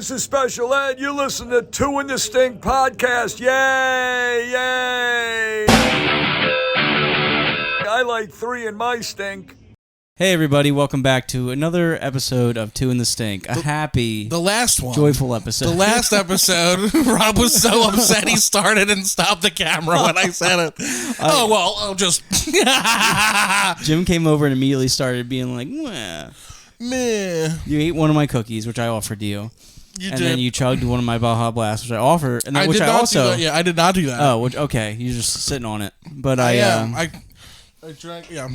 this is Special Ed. You listen to Two in the Stink podcast. Yay! Yay! I like three in my stink. Hey everybody, welcome back to another episode of Two in the Stink. The last one. Joyful episode. The last episode, Rob was so upset he started and stopped the camera when I said it. I'll just... Jim came over and immediately started being like, meh. You ate one of my cookies, which I offered you. You and did. then you chugged one of my Baja Blasts, which I offered. And then, I did not do that. Yeah, I did not do that. Oh, okay. You're just sitting on it. But I drank, yeah.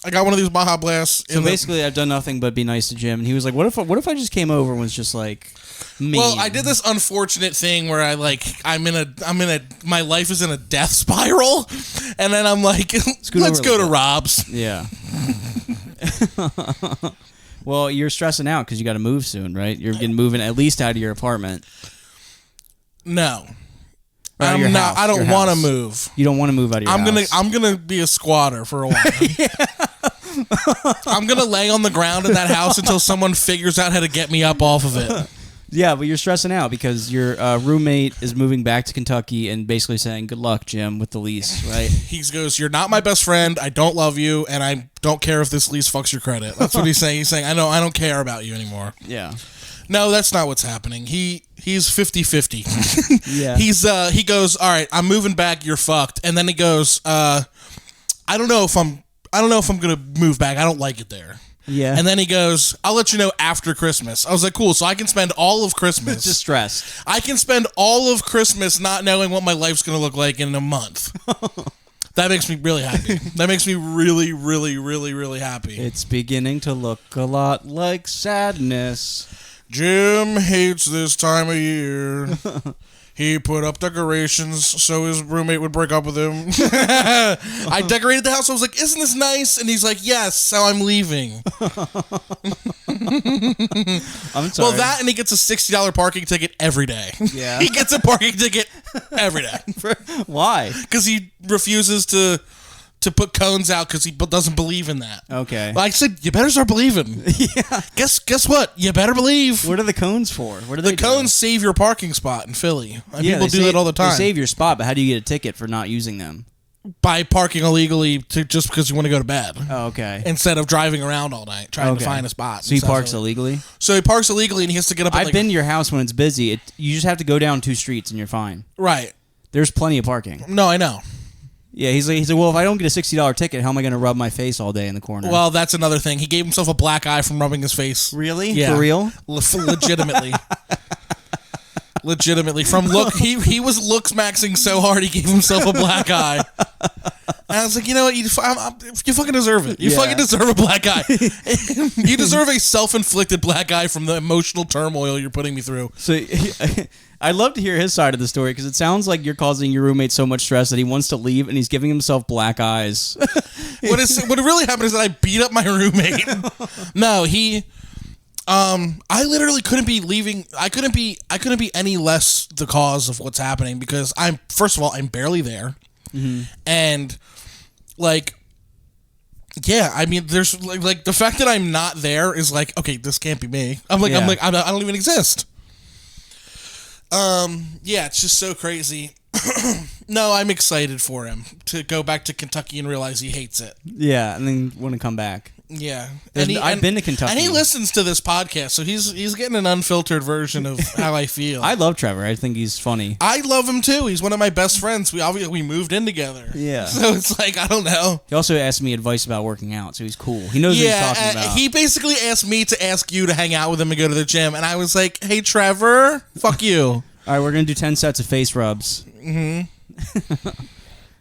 I got one of these Baja Blasts. So basically, I've done nothing but be nice to Jim, and he was like, "What if I just came over and was just like mean?" Well, I did this unfortunate thing where my life is in a death spiral, and then I'm like, let's go to Rob's. Yeah. Well, you're stressing out because you got to move soon, right? You're getting moving at least out of your apartment. No. I'm not. I don't want to move. You don't want to move out of your house. I'm gonna be a squatter for a while. I'm gonna lay on the ground in that house until someone figures out how to get me up off of it. Yeah, but you're stressing out because your roommate is moving back to Kentucky and basically saying, "Good luck, Jim, with the lease." Right? He goes, "You're not my best friend. I don't love you, and I don't care if this lease fucks your credit." That's what he's saying. He's saying, I don't care about you anymore." Yeah. No, that's not what's happening. He's 50-50. Yeah. He goes, "All right, I'm moving back. You're fucked." And then he goes, "I don't know if I'm gonna move back. I don't like it there." Yeah. And then he goes, "I'll let you know after Christmas." I was like, "Cool." So I can spend all of Christmas just stressed. I can spend all of Christmas not knowing what my life's gonna look like in a month. That makes me really happy. That makes me really, really, really, really happy. It's beginning to look a lot like sadness. Jim hates this time of year. He put up decorations so his roommate would break up with him. I decorated the house. I was like, "Isn't this nice?" And he's like, "Yes, so I'm leaving." I'm sorry. Well, that and he gets a $60 parking ticket every day. Yeah. He gets a parking ticket every day. Why? Because he refuses to put cones out because he doesn't believe in that. Okay. Like I said, you better start believing. Yeah. Guess what? You better believe. What are the cones for? What are The cones save your parking spot in Philly. And Yeah, people do that all the time. They save your spot, but how do you get a ticket for not using them? By parking illegally just because you want to go to bed. Oh, okay. Instead of driving around all night trying to find a spot. So he parks illegally? So he parks illegally and he has to get up I've been to your house when it's busy. You just have to go down 2 streets and you're fine. Right. There's plenty of parking. No, I know. Yeah, he's like, well, if I don't get a $60 ticket, how am I going to rub my face all day in the corner? Well, that's another thing. He gave himself a black eye from rubbing his face. Really? Yeah. For real? Legitimately. Legitimately. From look, he was looks maxing so hard he gave himself a black eye. And I was like, you know what? You fucking deserve it. You fucking deserve a black eye. You deserve a self-inflicted black eye from the emotional turmoil you're putting me through. So I'd love to hear his side of the story because it sounds like you're causing your roommate so much stress that he wants to leave and he's giving himself black eyes. What really happened is that I beat up my roommate. No, I literally couldn't be leaving. I couldn't be any less the cause of what's happening because first of all, I'm barely there. Mm-hmm. And like, yeah, I mean, there's like the fact that I'm not there is like, okay, this can't be me. I don't even exist. Yeah, it's just so crazy. No, I'm excited for him to go back to Kentucky and realize he hates it. Yeah, and then want to come back. Yeah, I've been to Kentucky, and he listens to this podcast, so he's getting an unfiltered version of how I feel. I love Trevor. I think he's funny. I love him too. He's one of my best friends. We moved in together. Yeah, so it's like I don't know. He also asked me advice about working out, so he's cool. He knows what he's talking about. He basically asked me to ask you to hang out with him and go to the gym, and I was like, "Hey, Trevor, fuck you." All right, we're gonna do 10 sets of face rubs. Mm-hmm.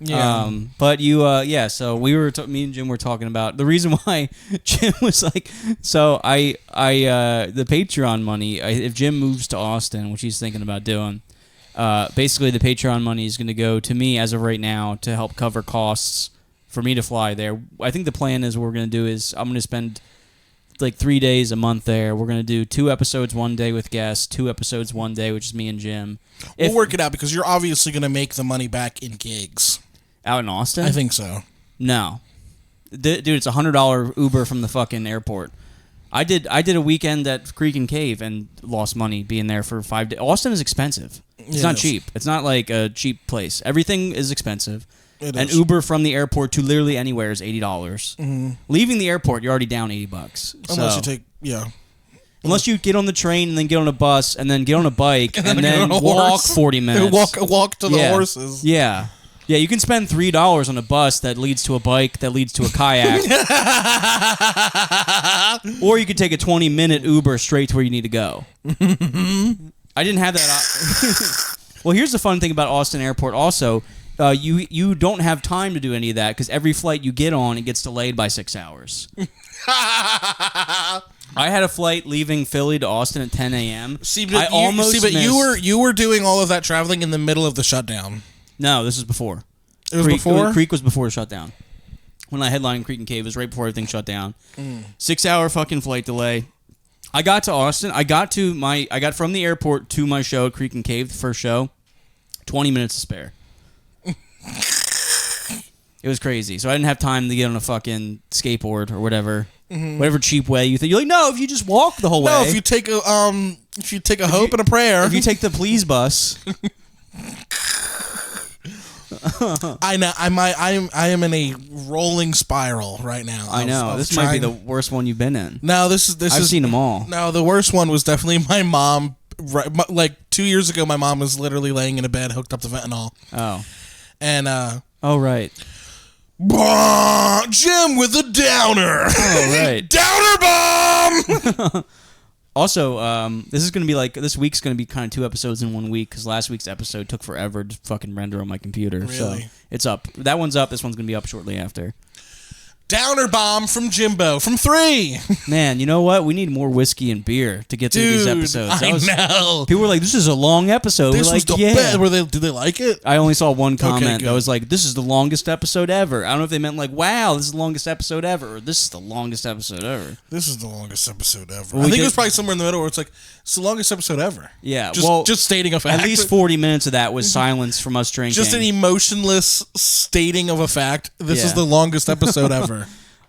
Yeah. But you, so me and Jim were talking about the reason why Jim was like, so the Patreon money, if Jim moves to Austin, which he's thinking about doing, basically the Patreon money is going to go to me as of right now to help cover costs for me to fly there. I think the plan is what we're going to do is I'm going to spend like 3 days a month there. We're going to do 2 episodes one day with guests, 2 episodes one day, which is me and Jim. We'll work it out because you're obviously going to make the money back in gigs. Out in Austin? I think so. No. Dude, it's $100 Uber from the fucking airport. I did a weekend at Creek and Cave and lost money being there for 5 days. Austin is expensive. It's not cheap. It's not like a cheap place. Everything is expensive. An Uber from the airport to literally anywhere is $80. Mm-hmm. Leaving the airport, you're already down $80. Unless you take Unless you get on the train and then get on a bus and then get on a bike and then walk 40 minutes. Walk to the horses. Yeah. Yeah, you can spend $3 on a bus that leads to a bike that leads to a kayak. Or you could take a 20-minute Uber straight to where you need to go. I didn't have that. Well, here's the fun thing about Austin Airport also. You don't have time to do any of that because every flight you get on, it gets delayed by 6 hours. I had a flight leaving Philly to Austin at 10 a.m. You were doing all of that traveling in the middle of the shutdown. No, this is before. It was before? Creek was before the shutdown. When I headlined Creek and Cave, it was right before everything shut down. 6 hour fucking flight delay. I got to Austin. I got from the airport to my show at Creek and Cave, the first show, 20 minutes to spare. It was crazy. So I didn't have time to get on a fucking skateboard or whatever. Mm-hmm. Whatever cheap way you think. You're like, no, if you just walk the whole way. No, if you take a hope and a prayer. If you take the Please bus. I know. I am in a rolling spiral right now. I know. This might be the worst one you've been in. No, I've seen them all. No, the worst one was definitely my mom. Like 2 years ago, my mom was literally laying in a bed hooked up to fentanyl. Oh. And oh right. Jim with a downer. Oh right. Downer bomb. Also, this week's gonna be kind of 2 episodes in 1 week because last week's episode took forever to fucking render on my computer. Really? So it's up. That one's up. This one's gonna be up shortly after. Downer bomb from Jimbo from 3. Man, you know what? We need more whiskey and beer to get through these episodes. I know. People were like, "This is a long episode." This was the best. Did they like it? I only saw one comment that was like, "This is the longest episode ever." I don't know if they meant like, "Wow, this is the longest episode ever," or "This is the longest episode ever." This is the longest episode ever. I think it was probably somewhere in the middle where it's like, it's the longest episode ever. Yeah, just stating a fact. At least 40 minutes of that was silence from us drinking. Just an emotionless stating of a fact. This is the longest episode ever.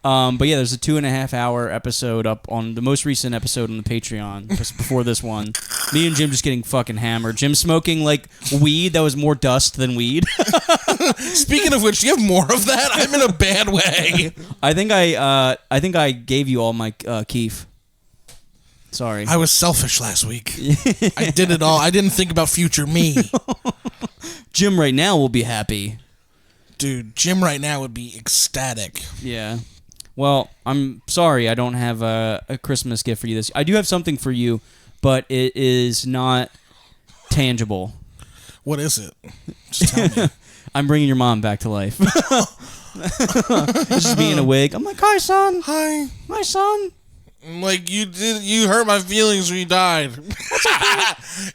But yeah, there's a 2.5 hour episode up on the most recent episode on the Patreon just before this one. Me and Jim just getting fucking hammered. Jim smoking like weed that was more dust than weed. Speaking of which, do you have more of that? I'm in a bad way. I think I gave you all my keef. Sorry. I was selfish last week. I did it all. I didn't think about future me. Jim right now will be happy. Dude, Jim right now would be ecstatic. Yeah. Well, I'm sorry I don't have a Christmas gift for you this. I do have something for you, but it is not tangible. What is it? Just tell me. I'm bringing your mom back to life. This is me in a wig. I'm like, "Hi, son. Hi. Hi, son." Like, you hurt my feelings when you died.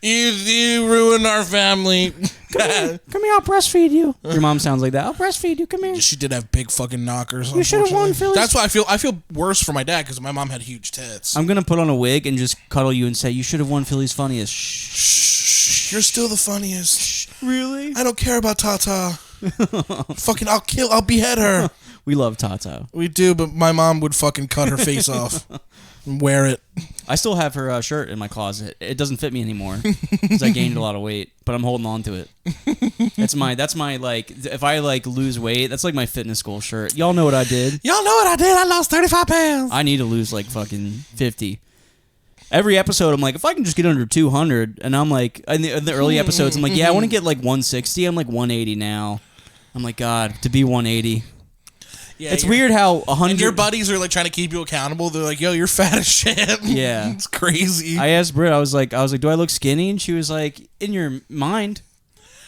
you ruined our family. Come here, I'll breastfeed you. Your mom sounds like that. I'll breastfeed you. Come here. She did have big fucking knockers. You should have won, Philly. That's why I feel worse for my dad because my mom had huge tits. I'm gonna put on a wig and just cuddle you and say you should have won Philly's funniest. Shh. You're still the funniest. Shh. Really? I don't care about Tata. Fucking, I'll behead her. We love Tata. We do, but my mom would fucking cut her face off. Wear it. I still have her shirt in my closet. It doesn't fit me anymore because I gained a lot of weight, but I'm holding on to it. That's my like, if I like lose weight, that's like my fitness goal shirt. Y'all know what I did. I lost 35 pounds. I need to lose like fucking 50. Every episode, I'm like, if I can just get under 200, and I'm like, in the early episodes, I'm like, yeah, I want to get like 160. I'm like 180 now. I'm like, God, to be 180. Yeah, it's weird how 100... And your buddies are like trying to keep you accountable. They're like, yo, you're fat as shit. Yeah. It's crazy. I asked Britt, I was like, do I look skinny? And she was like, in your mind.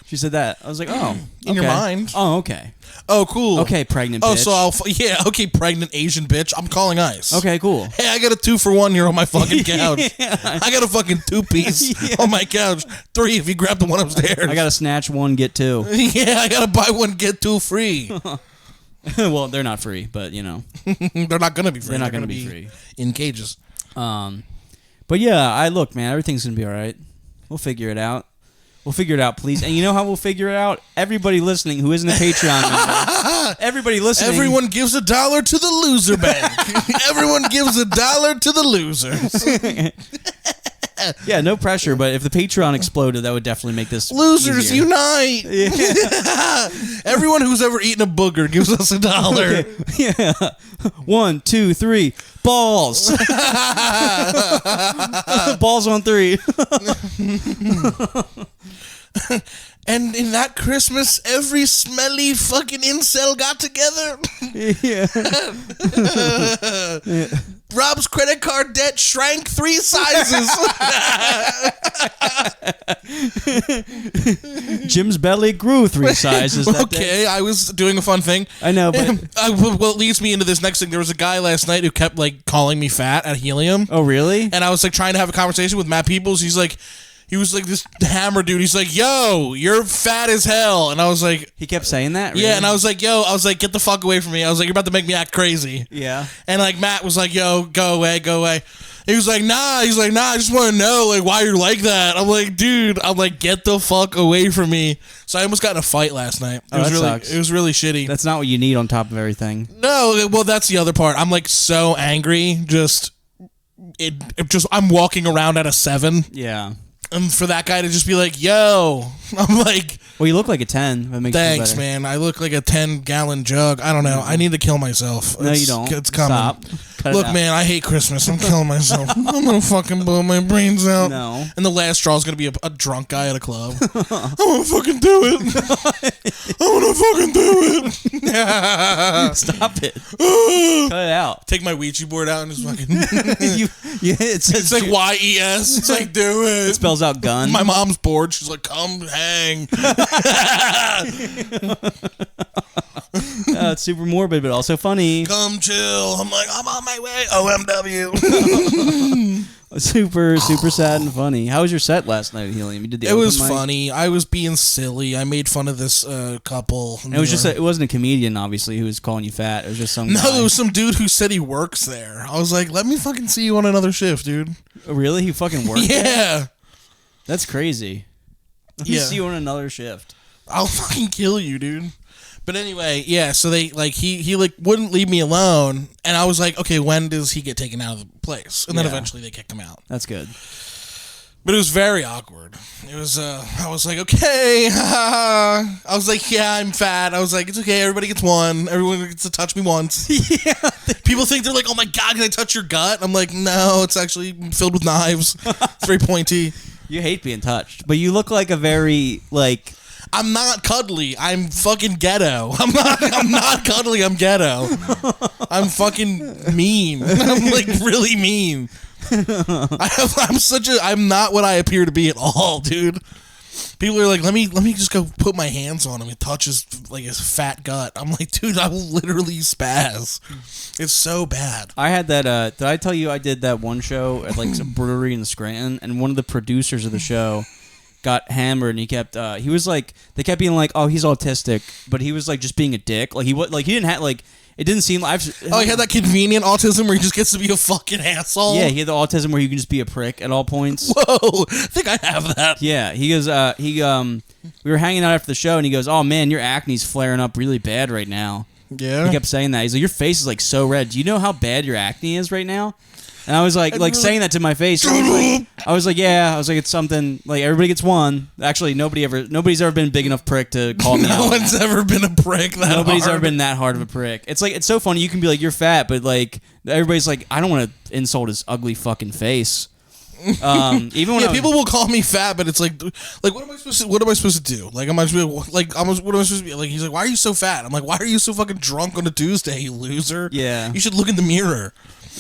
She said that. I was like, oh. In your mind? Oh, okay. Oh, cool. Okay, pregnant bitch. Oh, so okay, pregnant Asian bitch. I'm calling ice. Okay, cool. Hey, I got a 2-for-1 here on my fucking couch. Yeah. I got a fucking 2-piece on my couch. 3 if you grab the one upstairs. I got to snatch 1, get 2. Yeah, I got to buy 1, get 2 free. Well, they're not free, but you know. They're not going to be free. They're not going to be free. In cages. But yeah, look, man, everything's going to be all right. We'll figure it out. We'll figure it out, please. And you know how we'll figure it out? Everybody listening who isn't a Patreon member. Everybody listening. Everyone gives $1 to the loser bank. Everyone gives $1 to the losers. Yeah, no pressure, but if the Patreon exploded, that would definitely make this Losers easier. unite! Yeah. Everyone who's ever eaten a booger gives us $1. Yeah. 1, 2, 3. Balls. Balls on 3. And in that Christmas, every smelly fucking incel got together. Yeah. Rob's credit card debt shrank 3 sizes. Jim's belly grew 3 sizes. That day. I was doing a fun thing. I know, but Well, it leads me into this next thing. There was a guy last night who kept like calling me fat at Helium. oh really? And I was like trying to have a conversation with Matt Peoples. He was like this hammer dude. He's like, yo, you're fat as hell. And I was like, He kept saying that. Really? yeah. And I was like, get the fuck away from me. I was like, you're about to make me act crazy. Yeah. And like Matt was like, yo, go away. He was like, nah. He's like, nah. I just want to know like why you're like that. I'm like, dude. I'm like, get the fuck away from me. So I almost got in a fight last night. Oh, that really, sucks. It was really shitty. That's not what you need on top of everything. No, well, that's the other part. I'm like so angry. I'm walking around at a 7. Yeah. And for that guy to just be like, yo, I'm like, Well, you look like a 10. That makes you thanks, better. man. I look like a 10-gallon jug. I don't know. I need to kill myself. No, you don't. It's coming. Stop. Cut it Look, out. man, I hate Christmas. I'm killing myself. I'm going to fucking blow my brains out. No. And the last straw is going to be a drunk guy at a club. I want to fucking do it. I want to fucking do it. Stop it. Cut it out. Take my Ouija board out and just fucking... It says It's like YES. It's like, do it. it spells out gun. My mom's bored. She's like, come hang. It's super morbid, but also funny. Come chill. I'm like, I'm on my way. OMW. Super sad and funny. How was your set last night at Helium? You did the It open was mic? funny. I was being silly. I made fun of this couple. And it was just it wasn't a comedian, obviously, who was calling you fat. It was just some No, guy. there was some dude who said he works there. I was like, let me fucking see you on another shift, dude. Oh, really? He fucking worked? Yeah. That's crazy. Let me Yeah. see you on another shift. I'll fucking kill you, dude. But anyway, yeah, so they like he like wouldn't leave me alone, and I was like, okay, when does he get taken out of the place? And then Yeah. eventually they kicked him out. That's good. But it was very awkward. It was I was like, okay. I was like, yeah, I'm fat. I was like, it's okay, everybody gets one. Everyone gets to touch me once. Yeah. People think they're like, oh my god, can I touch your gut? I'm like, no, it's actually filled with knives. It's very pointy. You hate being touched, but you look like a very like. I'm not cuddly. I'm fucking ghetto. I'm not cuddly. I'm ghetto. I'm fucking mean. I'm like really mean. I'm not what I appear to be at all, dude. People are like, let me just go put my hands on him and touch his fat gut. I'm like, dude, I will literally spaz. It's so bad. I had that. Did I tell you I did that one show at like some brewery in Scranton, and one of the producers of the show got hammered, and he kept he was like, they kept being like, oh, he's autistic, but he was like just being a dick. Like he didn't have like, it didn't seem like Oh, he had that convenient autism where he just gets to be a fucking asshole. yeah, he had the autism where you can just be a prick at all points. Whoa, I think I have that. Yeah, he goes we were hanging out after the show, and he goes, oh man, your acne's flaring up really bad right now. Yeah. He kept saying that. He's like, your face is like so red. Do you know how bad your acne is right now? And I was like saying that to my face. I was like, yeah. I was like, it's something like everybody gets one. Actually, nobody's ever been a big enough prick to call me out. No one's ever been a prick that Nobody's hard. ever been that hard of a prick. It's like, it's so funny. You can be like, you're fat, but like everybody's like, I don't want to insult his ugly fucking face. Even when people will call me fat, but it's like what am I supposed to do? Like, what am I supposed to be like? He's like, why are you so fat? I'm like, why are you so fucking drunk on a Tuesday, you loser? Yeah. You should look in the mirror.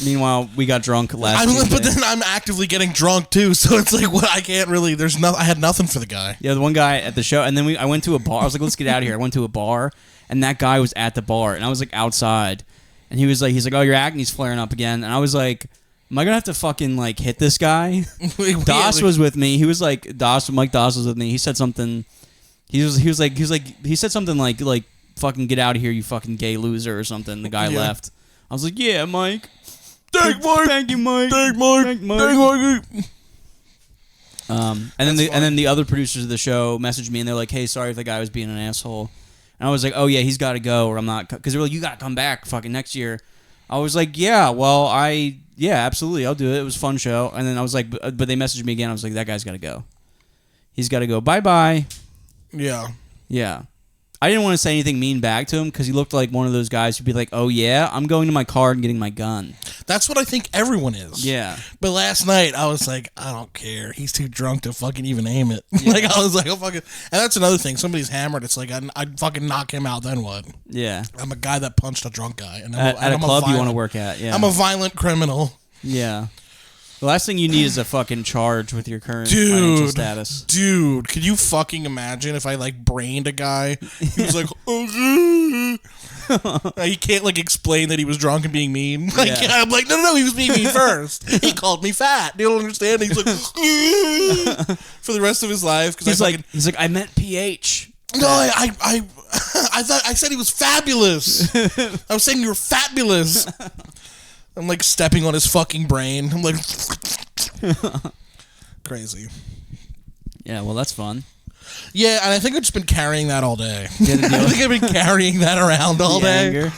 Meanwhile, we got drunk last Tuesday. But then I'm actively getting drunk too, so it's like, what? I can't really. I had nothing for the guy. Yeah, the one guy at the show, and then I went to a bar. I was like, let's get out of here. I went to a bar, and that guy was at the bar, and I was like outside, and he's like, oh, your acne's flaring up again, and I was like, am I gonna have to fucking like hit this guy? Doss was with me. He was like, Mike Doss was with me. He said something. He said something like fucking get out of here, you fucking gay loser or something. The guy left. I was like, yeah, Mike. Thank Mike. Thank you, Mike. Thank Mike. Thank Mike. Thank Mike. And then the other producers of the show messaged me and they're like, "Hey, sorry if the guy was being an asshole." And I was like, "Oh yeah, he's got to go, or I'm not," because they're like, "You got to come back, fucking next year." I was like, "Yeah, well, absolutely, I'll do it. It was a fun show." And then I was like, but they messaged me again. I was like, "That guy's got to go. He's got to go. Bye bye." Yeah. Yeah. I didn't want to say anything mean back to him because he looked like one of those guys who'd be like, "Oh yeah, I'm going to my car and getting my gun." That's what I think everyone is. Yeah. But last night I was like, I don't care. He's too drunk to fucking even aim it. Yeah. Like I was like, oh fucking. And that's another thing. Somebody's hammered. It's like I'd fucking knock him out. Then what? Yeah. I'm a guy that punched a drunk guy. And at a club you want to work at. Yeah. I'm a violent criminal. Yeah. The last thing you need is a fucking charge with your current financial status. Dude, could you fucking imagine if I like brained a guy? He was like, oh, he can't like explain that he was drunk and being mean. Like, yeah. I'm like, no, he was being mean first. He called me fat. You don't understand? He's like, for the rest of his life. He's like, I meant pH. No, I thought I said he was fabulous. I was saying you were fabulous. I'm like stepping on his fucking brain. I'm like, crazy. Yeah, well, that's fun. Yeah, and I think I've just been carrying that all day. I think I've been carrying that around all day. Anger.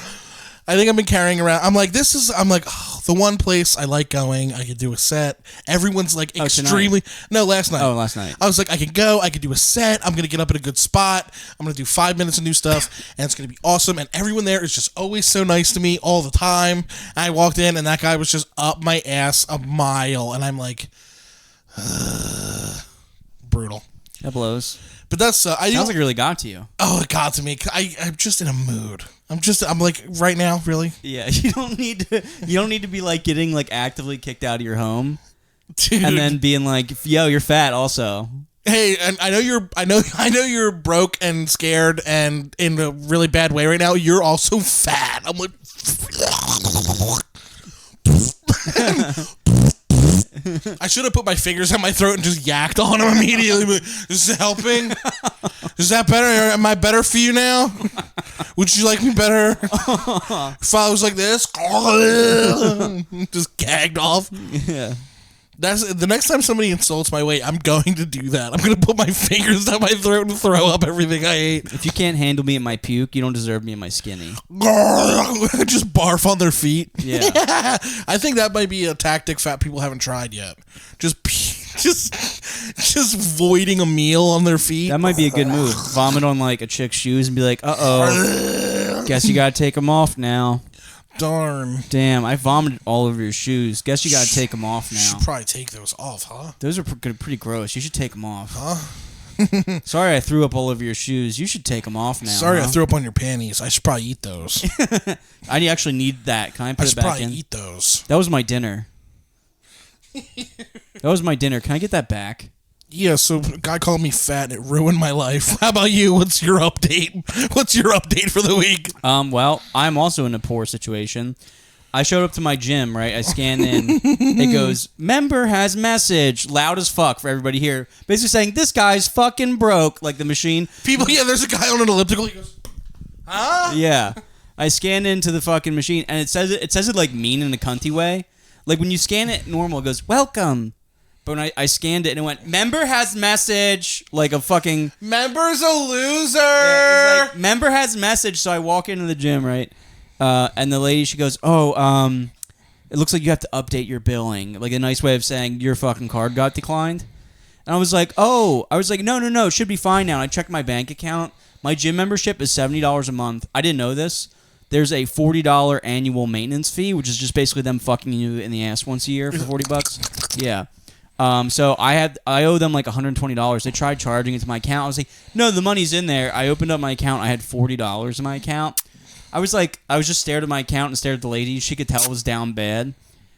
I think I've been carrying around. I'm like, the one place I like going. I could do a set. Everyone's like extremely. No, last night. Oh, last night. I was like, I could go. I could do a set. I'm gonna get up at a good spot. I'm gonna do 5 minutes of new stuff, and it's gonna be awesome. And everyone there is just always so nice to me all the time. And I walked in, and that guy was just up my ass a mile, and I'm like, brutal. That blows. But that's sounds like it really got to you. Oh, it got to me. I'm just in a mood. I'm like right now, really. Yeah, you don't need to be like getting like actively kicked out of your home, dude, and then being like, "Yo, you're fat." Also, hey, and I know you're broke and scared and in a really bad way right now. You're also fat. I'm like. I should have put my fingers on my throat and just yacked on him immediately. Is this helping? Is that better? Am I better for you now? Would you like me better if I was like this? Just gagged off. Yeah. That's the next time somebody insults my weight, I'm going to do that. I'm going to put my fingers down my throat and throw up everything I ate. If you can't handle me at my puke, you don't deserve me at my skinny. Just barf on their feet. Yeah. I think that might be a tactic fat people haven't tried yet. Just voiding a meal on their feet. That might be a good move. Vomit on like a chick's shoes and be like, "Uh-oh. Guess you got to take them off now." Darn. Damn, I vomited all over your shoes. Guess you gotta take them off now. You should probably take those off, huh? Those are pretty gross. You should take them off. Huh? Sorry I threw up all over your shoes. You should take them off now. Sorry I threw up on your panties. I should probably eat those. I actually need that. Can I put it back in? I should probably eat those. That was my dinner. Can I get that back? Yeah, so a guy called me fat and it ruined my life. How about you? What's your update? What's your update for the week? Well, I'm also in a poor situation. I showed up to my gym, right? I scanned in. It goes, "Member has message," loud as fuck for everybody here. Basically saying, "This guy's fucking broke," like the machine. People, yeah, there's a guy on an elliptical. He goes, "Huh?" Yeah. I scanned into the fucking machine, and it says it like mean in a cunty way. Like when you scan it normal, it goes, "Welcome." But when I scanned it and it went, "Member has message," like a fucking... Member's a loser! Yeah, it was like, "Member has message," so I walk into the gym, right? And the lady, she goes, "Oh, it looks like you have to update your billing." Like a nice way of saying, "Your fucking card got declined." And I was like, no, it should be fine now. And I checked my bank account. My gym membership is $70 a month. I didn't know this. There's a $40 annual maintenance fee, which is just basically them fucking you in the ass once a year for $40. Yeah. So I owe them like $120. They tried charging it to my account. I was like, "No, the money's in there." I opened up my account. I had $40 in my account. I was just stared at my account and stared at the lady. She could tell it was down bad.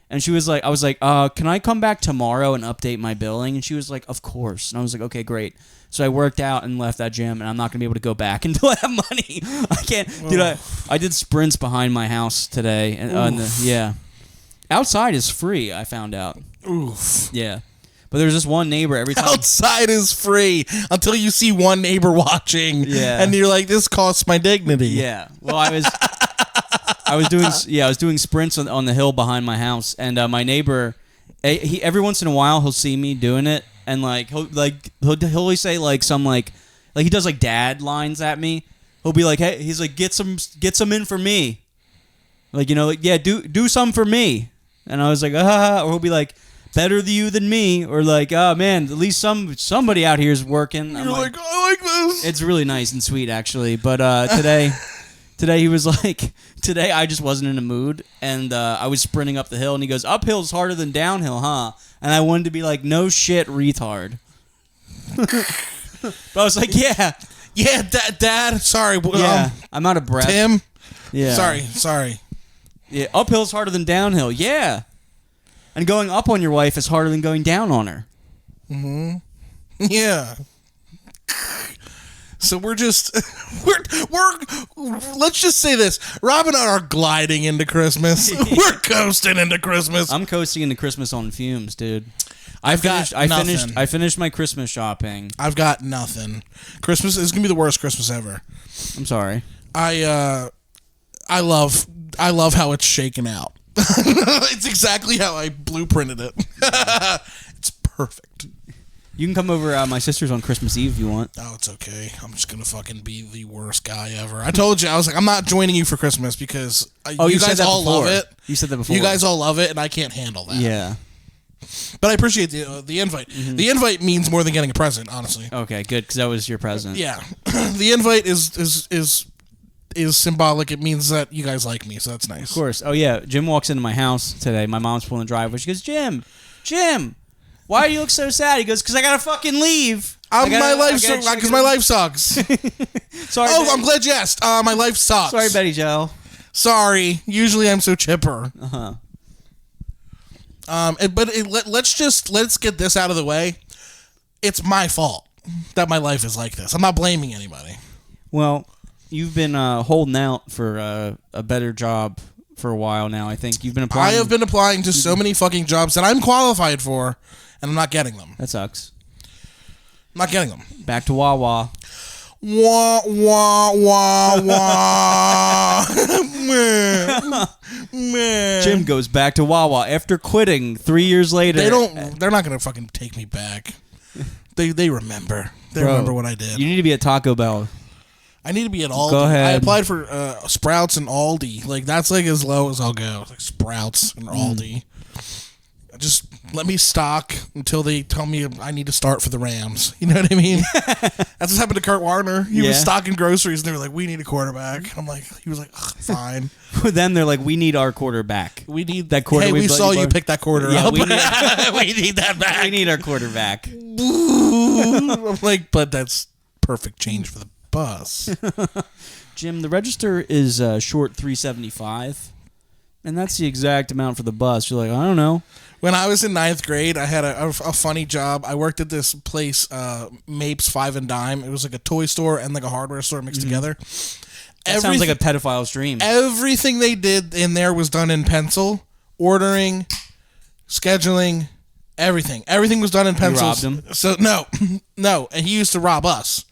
And she was like, I was like, "Can I come back tomorrow and update my billing?" And she was like, "Of course." And I was like, "Okay, great." So I worked out and left that gym, and I'm not going to be able to go back until I have money. I can't. Dude, I did sprints behind my house today. And yeah. Outside is free, I found out. Oof. Yeah. But there's this one neighbor every time. Outside is free until you see one neighbor watching. Yeah. And you're like, "This costs my dignity." Yeah. Well, I was doing sprints on the hill behind my house, and my neighbor, he every once in a while he'll see me doing it, and like he'll always say like some like he does like dad lines at me. He'll be like, hey, he's like, get some in for me, like, you know, like, yeah, do some for me, and I was like, or he'll be like, better you than me, or like, oh man, at least somebody out here is working. You're like, I like this. It's really nice and sweet actually, but today he was like, today I just wasn't in a mood, and I was sprinting up the hill, and he goes, uphill's harder than downhill, huh? And I wanted to be like, no shit, retard. But I was like, yeah, Dad. Sorry, yeah, I'm out of breath. Tim. Yeah, Sorry. Yeah, uphill's harder than downhill. Yeah, and going up on your wife is harder than going down on her. Mm-hmm. Yeah. So we're let's just say this. Rob and I are gliding into Christmas. We're coasting into Christmas. I'm coasting into Christmas on fumes, dude. I finished my Christmas shopping. I've got nothing. Christmas is gonna be the worst Christmas ever. I'm sorry. I love how it's shaken out. It's exactly how I blueprinted it. It's perfect. You can come over my sister's on Christmas Eve if you want. Oh, it's okay. I'm just gonna fucking be the worst guy ever. I told you, I was like, I'm not joining you for Christmas because you guys all love it. You said that before. You guys all love it, and I can't handle that. Yeah. But I appreciate the invite. Mm-hmm. The invite means more than getting a present, honestly. Okay, good, because that was your present. Yeah. The invite is symbolic. It means that you guys like me, so that's nice. Of course. Oh yeah, Jim walks into my house today. My mom's pulling the driveway. She goes, Jim, why do you look so sad? He goes, because I gotta fucking leave. My life sucks. Sorry. Oh, Betty. I'm glad you asked. My life sucks. Sorry, Betty Joe. Sorry. Usually I'm so chipper. Let's get this out of the way. It's my fault that my life is like this. I'm not blaming anybody. Well, you've been holding out for a better job for a while now. I think you've been applying. I have been applying to so many fucking jobs that I'm qualified for, and I'm not getting them. That sucks. I'm not getting them. Back to Wawa. Wah, wah, wah, wah. Man. Jim goes back to Wawa after quitting 3 years later. They're not gonna fucking take me back. They remember. They remember what I did. You need to be at Taco Bell. I need to be at Aldi. Go ahead. I applied for Sprouts and Aldi. Like, that's like as low as I'll go. Like Sprouts and Aldi. Just let me stock until they tell me I need to start for the Rams. You know what I mean? That's what happened to Kurt Warner. He was stocking groceries, and they were like, "We need a quarterback." He was like, "Fine." Then they're like, "We need our quarterback. We need that quarter." Hey, we saw you pick that quarter up. We need that back. We need our quarterback. I'm like, but that's perfect change for the bus. Jim, the register is short $3.75, and that's the exact amount for the bus. You're like, I don't know. When I was in 9th grade, I had a funny job. I worked at this place, Mapes 5 and Dime. It was like a toy store and like a hardware store mixed together. That sounds like a pedophile's dream. Everything they did in there was done in pencil. Ordering, scheduling, everything. Everything was done in pencil. You robbed him? So no. And he used to rob us.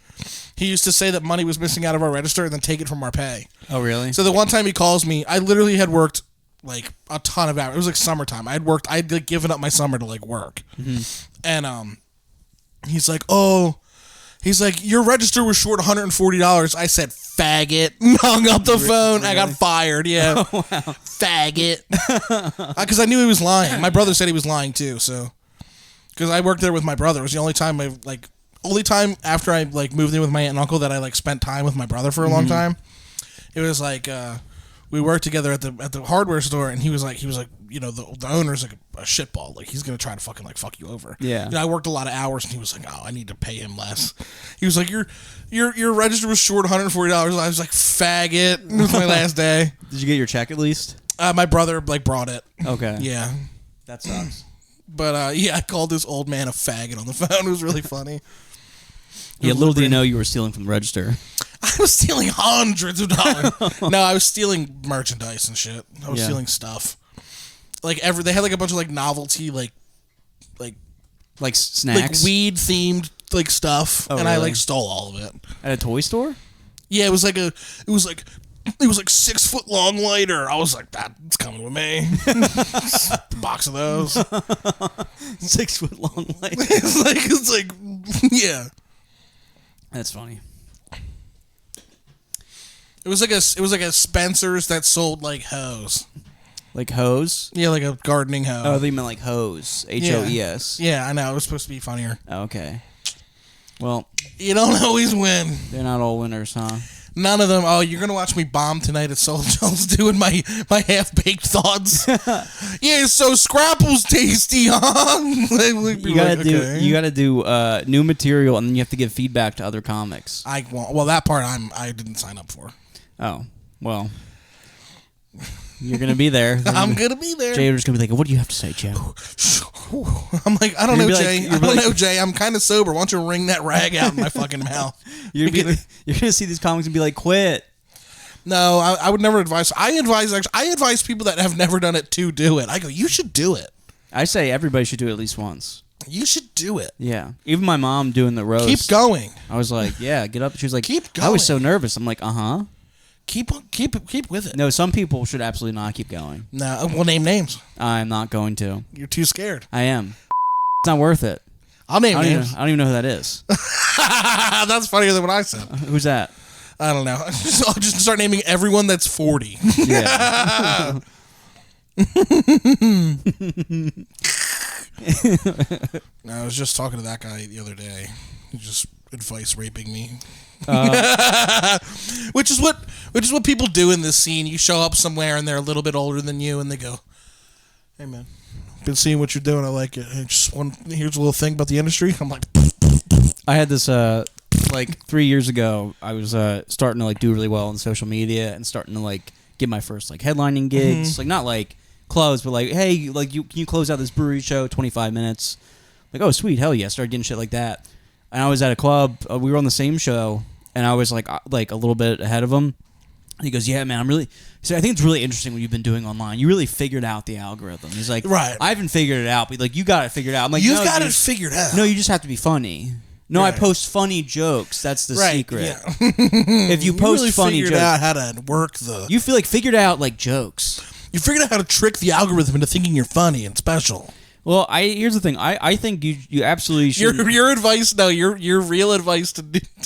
He used to say that money was missing out of our register and then take it from our pay. Oh, really? So the one time he calls me, I literally had worked like a ton of hours. It was like summertime. I'd like given up my summer to like work. And he's like, your register was short $140. I said, faggot. Hung up the phone. Really? I got fired. Yeah. Oh, wow. Faggot. Because I knew he was lying. My brother said he was lying too. So, because I worked there with my brother. It was the only time after I like moved in with my aunt and uncle that I like spent time with my brother for a long time. It was like we worked together at the hardware store, and he was like, you know, the owner's like a shitball. Like, he's gonna try to fucking like fuck you over. Yeah. You know, I worked a lot of hours, and he was like, oh, I need to pay him less. He was like, your register was short $140. I was like, faggot. It was my last day. Did you get your check at least? My brother like brought it. Okay. Yeah. That sucks. But yeah, I called this old man a faggot on the phone. It was really funny. Yeah, little did you know you were stealing from the register. I was stealing hundreds of dollars. No, I was stealing merchandise and shit. I was stealing stuff. Like they had like a bunch of like novelty like snacks, like weed themed like stuff, and really? I like stole all of it at a toy store. Yeah, it was like It was like 6 foot long lighter. I was like, that's coming with me. A box of those. 6 foot long lighter. It's like, yeah. That's funny. It was like a Spencer's that sold like hose. Like hose? Yeah, like a gardening hose. Oh, they meant like hose. H-O-E-S. Yeah, I know. It was supposed to be funnier. Okay. Well, You don't always win. they're not all winners, huh? None of them. Oh, you're gonna watch me bomb tonight at Soul Jones doing my half-baked thoughts. Yeah, so Scrapple's tasty, huh? You gotta do new material, and then you have to give feedback to other comics. Well, that part I didn't sign up for. Oh, well. You're gonna be there. I'm gonna be there. Jay was gonna be like, "What do you have to say, Jay?" I'm like, I don't know, Jay. I don't like- know, Jay. I'm kind of sober. Why don't you wring that rag out in my fucking mouth? You're gonna see these comics and be like, "Quit." No, I would never advise. I advise people that have never done it to do it. I go, you should do it. I say everybody should do it at least once. You should do it. Yeah, even my mom doing the roast. Keep going. I was like, "Yeah, get up." She was like, Keep I was so going. nervous. I'm like, "Uh-huh." Keep with it. No, some people should absolutely not keep going. No, we'll name names. I'm not going to. You're too scared. I am. It's not worth it. I'll name names. I don't even know who that is. That's funnier than what I said. Who's that? I don't know. I'll just start naming everyone that's 40. Yeah. I was just talking to that guy the other day. He just advice raping me. Which is what people do in this scene. You show up somewhere and they're a little bit older than you, and they go, "Hey man, been seeing what you're doing. I like it. And here's a little thing about the industry." I'm like, I had this like 3 years ago. I was starting to like do really well on social media and starting to like get my first like headlining gigs. Like not like clubs, but like, hey, like can you close out this brewery show 25 minutes? Like, oh sweet, hell yeah! Started getting shit like that. And I was at a club. We were on the same show, and I was like a little bit ahead of him. And he goes, "Yeah, man, I think it's really interesting what you've been doing online. You really figured out the algorithm." He's like, "Right, I haven't figured it out, but like you got it figured out." I'm like, "You've got it figured out." No, you just have to be funny. No, right. I post funny jokes. That's the secret. Yeah. If you post really funny figured jokes, out how to work you feel like figured out like jokes. You figured out how to trick the algorithm into thinking you're funny and special. Well, here's the thing. I think you absolutely should. Your advice, no, your real advice to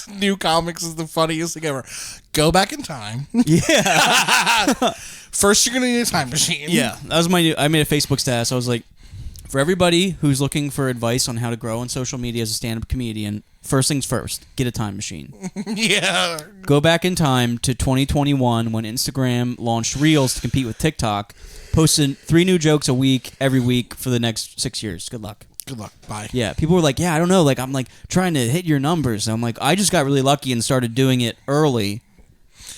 new comics is the funniest thing ever. Go back in time. Yeah. First, you're gonna need a time machine. Yeah, that was I made a Facebook status. I was like, for everybody who's looking for advice on how to grow on social media as a stand-up comedian, first things first, get a time machine. Yeah. Go back in time to 2021 when Instagram launched Reels to compete with TikTok. Posted 3 new jokes a week every week for the next 6 years. Good luck. Good luck. Bye. Yeah, people were like, "Yeah, I don't know. Like, I'm like trying to hit your numbers." And I'm like, I just got really lucky and started doing it early.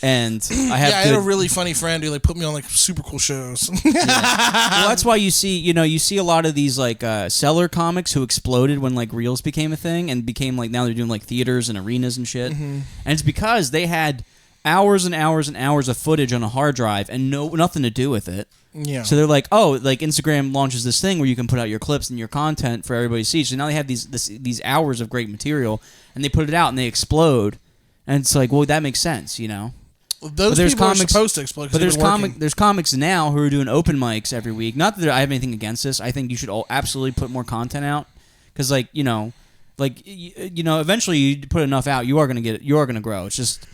And I have. I had a really funny friend who like put me on like super cool shows. Yeah. Well, that's why you see a lot of these like seller comics who exploded when like Reels became a thing and became like now they're doing like theaters and arenas and shit. And it's because they had hours and hours and hours of footage on a hard drive and nothing to do with it. Yeah. So they're like, oh, like Instagram launches this thing where you can put out your clips and your content for everybody to see. So now they have these hours of great material, and they put it out and they explode, and it's like, well, that makes sense, you know. Those people are supposed to explode. But there's comics now who are doing open mics every week. Not that I have anything against this. I think you should absolutely put more content out because, like, eventually you put enough out, you are gonna grow. It's just,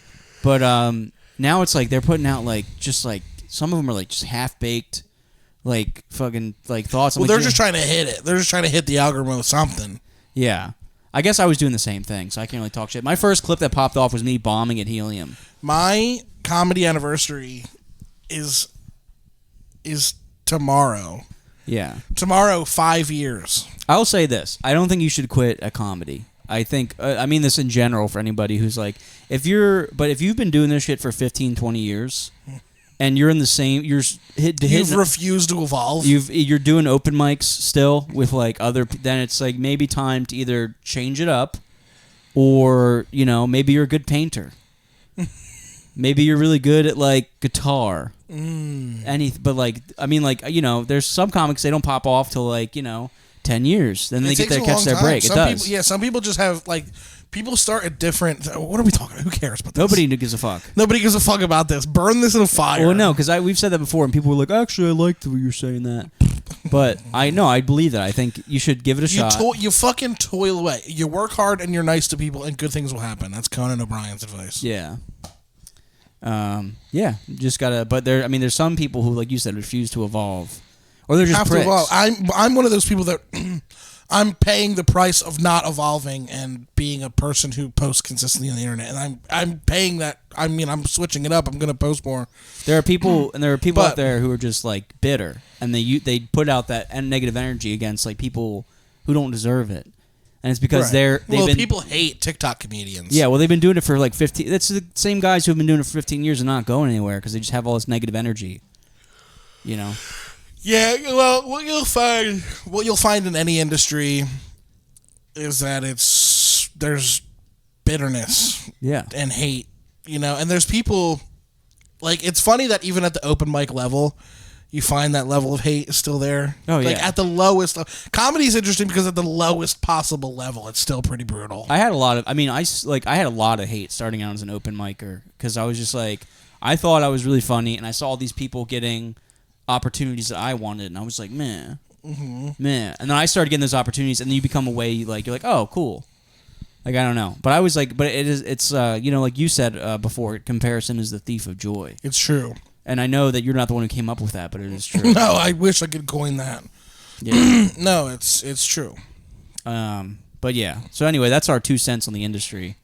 but now it's like they're putting out like just like. Some of them are like just half baked, like fucking like thoughts. Well, they're just trying to hit it. They're just trying to hit the algorithm with something. Yeah, I guess I was doing the same thing, so I can't really talk shit. My first clip that popped off was me bombing at Helium. My comedy anniversary is tomorrow. Yeah, tomorrow, 5 years. I'll say this: I don't think you should quit a comedy. I think I mean this in general for anybody who's like, if you've been doing this shit for 15, 20 years. And you're in the same. You've refused to evolve. You're doing open mics still with like other. Then it's like maybe time to either change it up, or maybe you're a good painter. Maybe you're really good at like guitar. But like I mean like there's some comics they don't pop off till like 10 years. Then they get to catch their break. It does. Some people just have like People start at different. What are we talking about? Who cares about this? Nobody gives a fuck. Nobody gives a fuck about this. Burn this in a fire. Well, no, because we've said that before, and people were like, "Actually, I like the way you're saying that." But I believe that. I think you should give it a shot. You fucking toil away. You work hard and you're nice to people, and good things will happen. That's Conan O'Brien's advice. Yeah. Yeah. Just gotta. But there's some people who, like you said, refuse to evolve, or they're just have pricks. to evolve. I'm one of those people that. I'm paying the price of not evolving and being a person who posts consistently on the internet, and I'm paying that. I mean, I'm switching it up. I'm gonna post more. There are people, out there who are just like bitter, and they put out that negative energy against like people who don't deserve it, and it's because people hate TikTok comedians. Yeah, well, they've been doing it for like 15. That's the same guys who have been doing it for 15 years and not going anywhere because they just have all this negative energy. You know. Yeah, well, what you'll find in any industry is that there's bitterness, and hate, and there's people like it's funny that even at the open mic level, you find that level of hate is still there. Oh yeah, like at the lowest. Comedy is interesting because at the lowest possible level, it's still pretty brutal. I had a lot of. I had a lot of hate starting out as an open micer because I was just like, I thought I was really funny, and I saw all these people getting opportunities that I wanted, and I was like, man, and then I started getting those opportunities, and then you become you're like, oh, cool. Like, I don't know, but I was like, but it's like you said before, comparison is the thief of joy. It's true, and I know that you're not the one who came up with that, but it is true. No, I wish I could coin that. Yeah. No, it's true. But yeah. So anyway, that's our 2 cents on the industry.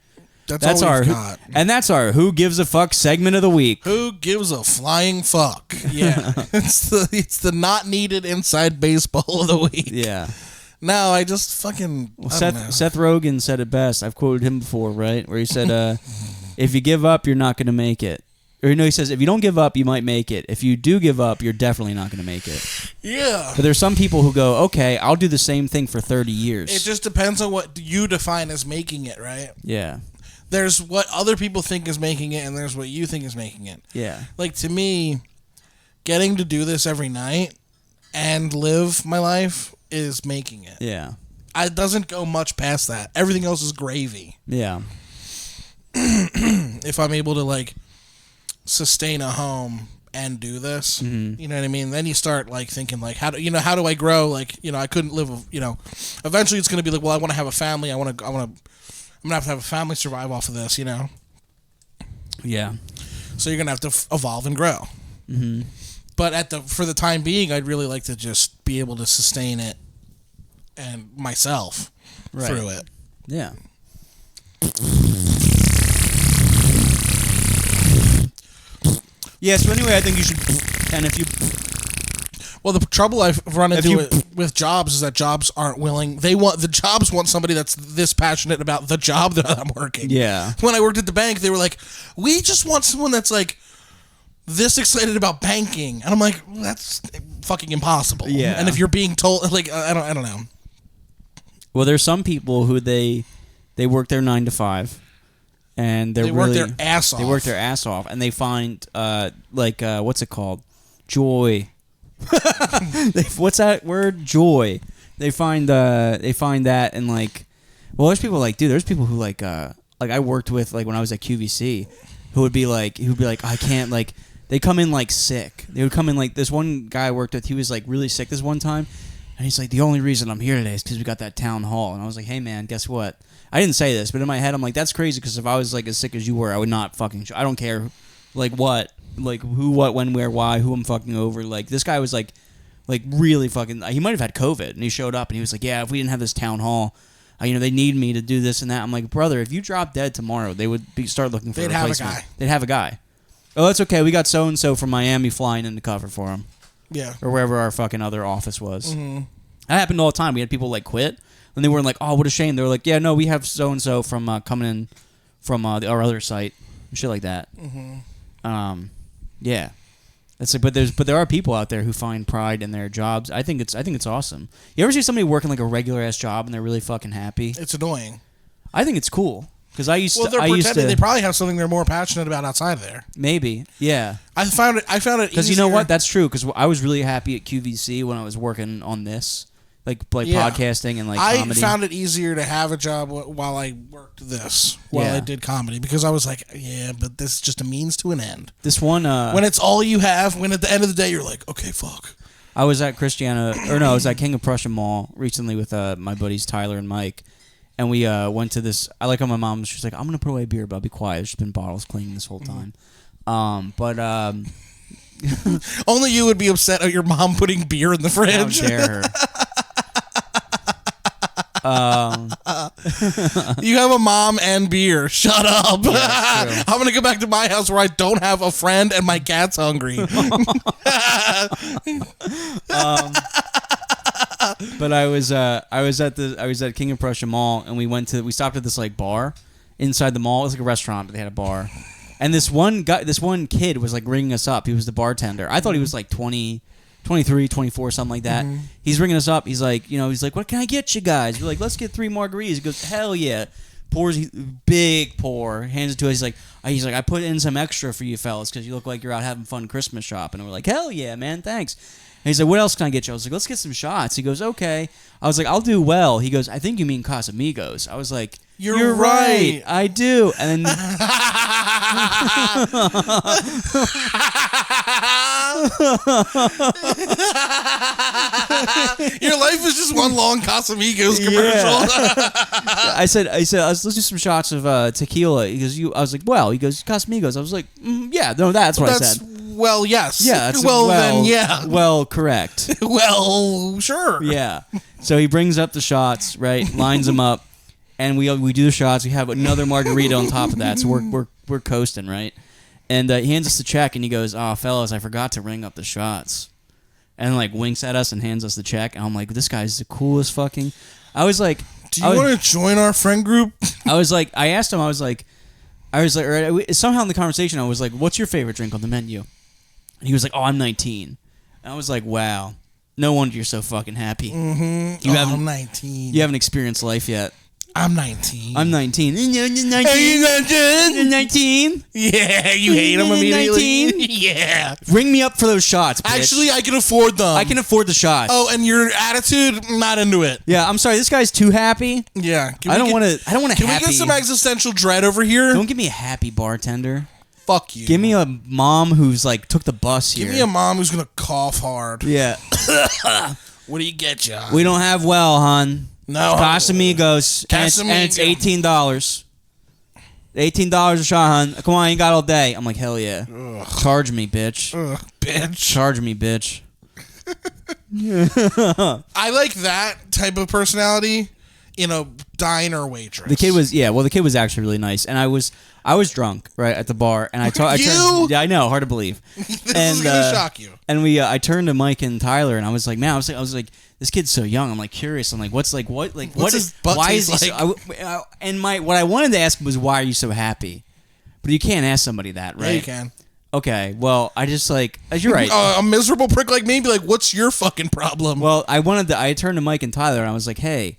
That's all we've got. And that's our Who Gives a Fuck segment of the week. Who gives a flying fuck? Yeah. it's the not needed inside baseball of the week. Yeah. No, I just fucking... Seth Rogen said it best. I've quoted him before, right? Where he said, if you give up, you're not going to make it. Or he says, if you don't give up, you might make it. If you do give up, you're definitely not going to make it. Yeah. But there's some people who go, okay, I'll do the same thing for 30 years. It just depends on what you define as making it, right? Yeah. There's what other people think is making it, and there's what you think is making it. Yeah. Like, to me, getting to do this every night and live my life is making it. Yeah. It doesn't go much past that. Everything else is gravy. Yeah. If I'm able to, like, sustain a home and do this, you know what I mean? Then you start, like, thinking, like, how do I grow? Like, I couldn't live, eventually it's going to be like, well, I want to have a family. I'm going to have a family survive off of this, Yeah. So you're going to have to evolve and grow. Mm-hmm. But for the time being, I'd really like to just be able to sustain it and myself through it. Yeah. Yeah, so anyway, I think you should, and if you... Well, the trouble I've run into with jobs is that jobs aren't willing. The jobs want somebody that's this passionate about the job that I'm working. Yeah. When I worked at the bank, they were like, we just want someone that's like this excited about banking. And I'm like, well, that's fucking impossible. Yeah. And if you're being told, like, I don't know. Well, there's some people who they work their 9 to 5. And they work their ass off. They work their ass off, and they find what's it called? Joy. What's that word? Joy. They find that, and like, well, there's people like, dude, there's people who like I worked with, like, when I was at QVC, who would be like, I can't, like, they come in like sick. They would come in like, this one guy I worked with, he was like really sick this one time, and he's like, the only reason I'm here today is because we got that town hall. And I was like, hey man, guess what? I didn't say this, but in my head I'm like, that's crazy, because if I was like as sick as you were, I would not fucking I don't care like what, like who, what, when, where, why, who I'm fucking over. Like, this guy was like really fucking, he might have had COVID, and he showed up and he was like, yeah, if we didn't have this town hall, they need me to do this and that. I'm like, brother, if you drop dead tomorrow, they would start looking for a replacement. They'd have a guy. Oh, that's okay. We got so-and-so from Miami flying in to cover for him. Yeah. Or wherever our fucking other office was. Mm-hmm. That happened all the time. We had people like quit, and they weren't like, oh, what a shame. They were like, yeah, no, we have so-and-so from coming in from our other site and shit like that. Mm-hmm. Yeah. That's like, but there are people out there who find pride in their jobs. I think it's awesome. You ever see somebody working like a regular ass job and they're really fucking happy? It's annoying. I think it's cool, because they probably have something they're more passionate about outside of there. Maybe, yeah. I found it because you know what? That's true. Because I was really happy at QVC when I was working on this. Yeah. podcasting and like I comedy. found it easier to have a job while I worked while I did comedy, because I was like, yeah, but this is just a means to an end. This one, when it's all you have, when at the end of the day you're like, okay, fuck. I was at I was at King of Prussia Mall recently with my buddies Tyler and Mike, and we went to this. I like how my mom, she's like, I'm gonna put away beer, but I'll be quiet. There's been bottles cleaning this whole time. Only you would be upset at your mom putting beer in the How fridge. dare her? You have a mom and beer. Shut up. Yeah, true. I'm gonna go back to my house where I don't have a friend and my cat's hungry. But I was at King of Prussia Mall, and we stopped at this like bar inside the mall. It was like a restaurant, but they had a bar. And this one kid was like ringing us up. He was the bartender. I thought he was like 20, 23, 24, something like that. Mm-hmm. He's ringing us up. He's like, what can I get you guys? We're like, let's get 3 margaritas. He goes, hell yeah. Big pour, hands it to us. He's like, I put in some extra for you fellas because you look like you're out having fun Christmas shopping. And we're like, hell yeah, man, thanks. And he's like, what else can I get you? I was like, let's get some shots. He goes, okay. I was like, I'll do well. He goes, I think you mean Casamigos. I was like, you're right. I do. And then Your life is just one long Casamigos commercial. Yeah. I said, let's do some shots of tequila. He goes, I was like, well. He goes, Casamigos. I was like, yeah, no, that's what I said. Well, yes. Yeah. Then, yeah. Well, correct. Well, sure. Yeah. So he brings up the shots, right? Lines them up, and we do the shots. We have another margarita on top of that, so we're coasting, right? And he hands us the check, and he goes, "Oh, fellas, I forgot to ring up the shots," and like winks at us and hands us the check. And I'm like, "This guy's the coolest fucking." I was like, "Do you want to join our friend group?" I asked him. I was like, somehow in the conversation, I was like, "What's your favorite drink on the menu?" And he was like, "Oh, I'm 19." And I was like, "Wow, no wonder you're so fucking happy. Mm-hmm. I'm 19. You haven't experienced life yet." I'm 19. I'm 19. You're 19? You're 19? Yeah, you hate them immediately. 19? Yeah. Ring me up for those shots, bitch. Actually, I can afford them. I can afford the shots. Oh, and your attitude, not into it. Yeah, I'm sorry. This guy's too happy. Yeah. I don't want to Can happy. we get some existential dread over here? Don't give me a happy bartender. Fuck you. Give me a mom who's like took the bus here. Give me a mom who's going to cough hard. Yeah. What do you get, John? We don't have well, hon. No. Casamigos. And it's $18. $18 a shot, hon. Come on, you got all day. I'm like, hell yeah. Ugh. Charge me, bitch. Bitch. Charge me, bitch. I like that type of personality in a diner waitress. The kid was actually really nice, and I was drunk right at the bar, and I know, hard to believe. This is gonna shock you. And I turned to Mike and Tyler, and I was like, man, I was like, this kid's so young. I'm like curious. I'm like, what's his butt why is taste he like? and what I wanted to ask was, why are you so happy? But you can't ask somebody that, right? Yeah, you can. Okay, well, I just you're right. A miserable prick like me be like, what's your fucking problem? Well, I turned to Mike and Tyler, and I was like, hey.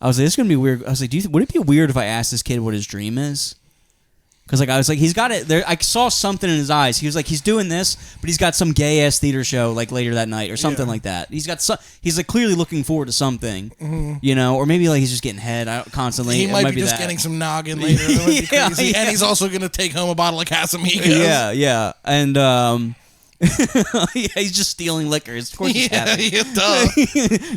I was like, this is going to be weird. I was like, would it be weird if I asked this kid what his dream is? Because I was like, he's got it. I saw something in his eyes. He was like, he's doing this, but he's got some gay-ass theater show like later that night or something like that. He's like clearly looking forward to something, or maybe like he's just getting head constantly. He might be just that. getting some noggin later. That might be crazy. Yeah. And he's also going to take home a bottle of Casamigos. Yeah. And yeah, he's just stealing liquor. Of course he's happy. Yeah, duh.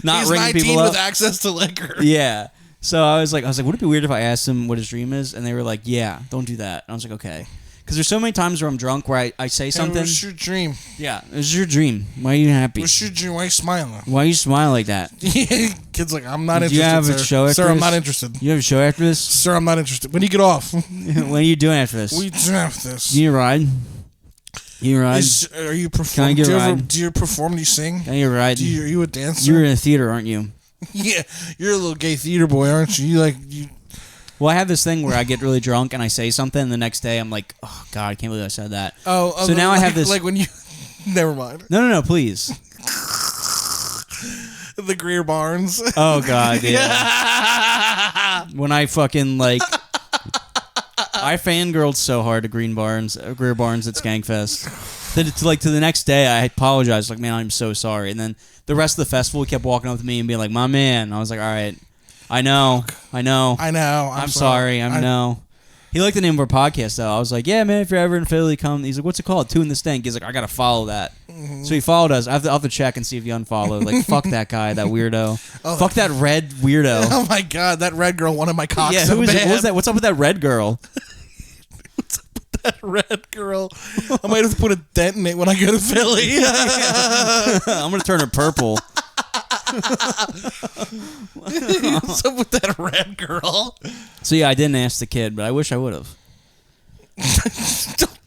Not he's ringing 19 people up with access to liquor. Yeah. So I was like, would it be weird if I asked him what his dream is? And they were like, yeah, don't do that. And I was like, okay. Because there's so many times where I'm drunk where I say something. What's your dream? Yeah, it's your dream. Why are you happy? What's your dream? Why are you smiling? Why are you smiling like that? Kid's like, I'm not Do interested, you have sir. a show after Sir, this? I'm not interested. You have a show after this? Sir, I'm not interested. When do you get off? When are you doing after this? What are you doing after this? Do you ride? You ride? Are you perform? Can I get a ride? Do you perform? Do you sing? Can you ride? Are you a dancer? You're in a theater, aren't you? Yeah, you're a little gay theater boy, aren't you? Well, I have this thing where I get really drunk and I say something, and the next day I'm like, oh, God, I can't believe I said that. Oh, so now I have this. Like when you. Never mind. No, please. The Greer Barnes. Oh, God, yeah. When I fucking, I fangirled so hard to Greer Barnes at Skankfest. to the next day, I apologized. Like, man, I'm so sorry. And then the rest of the festival, he kept walking up to me and being like, my man. I was like, all right, I know. I'm sorry. I know. He liked the name of our podcast, though. I was like, yeah, man, if you're ever in Philly, come. He's like, what's it called? Two in the Stink. He's like, I got to follow that. Mm-hmm. So he followed us. I'll have to check and see if he unfollowed. Like, fuck that guy, that weirdo. Fuck that red weirdo. Oh, my God. That red girl wanted my cock yeah, so who is bad. it? What was that? What's up with that red girl? What's up with that red girl? I might have to put a dent in it when I go to Philly. I'm going to turn her purple. What's up with that red girl? So yeah, I didn't ask the kid, but I wish I would have.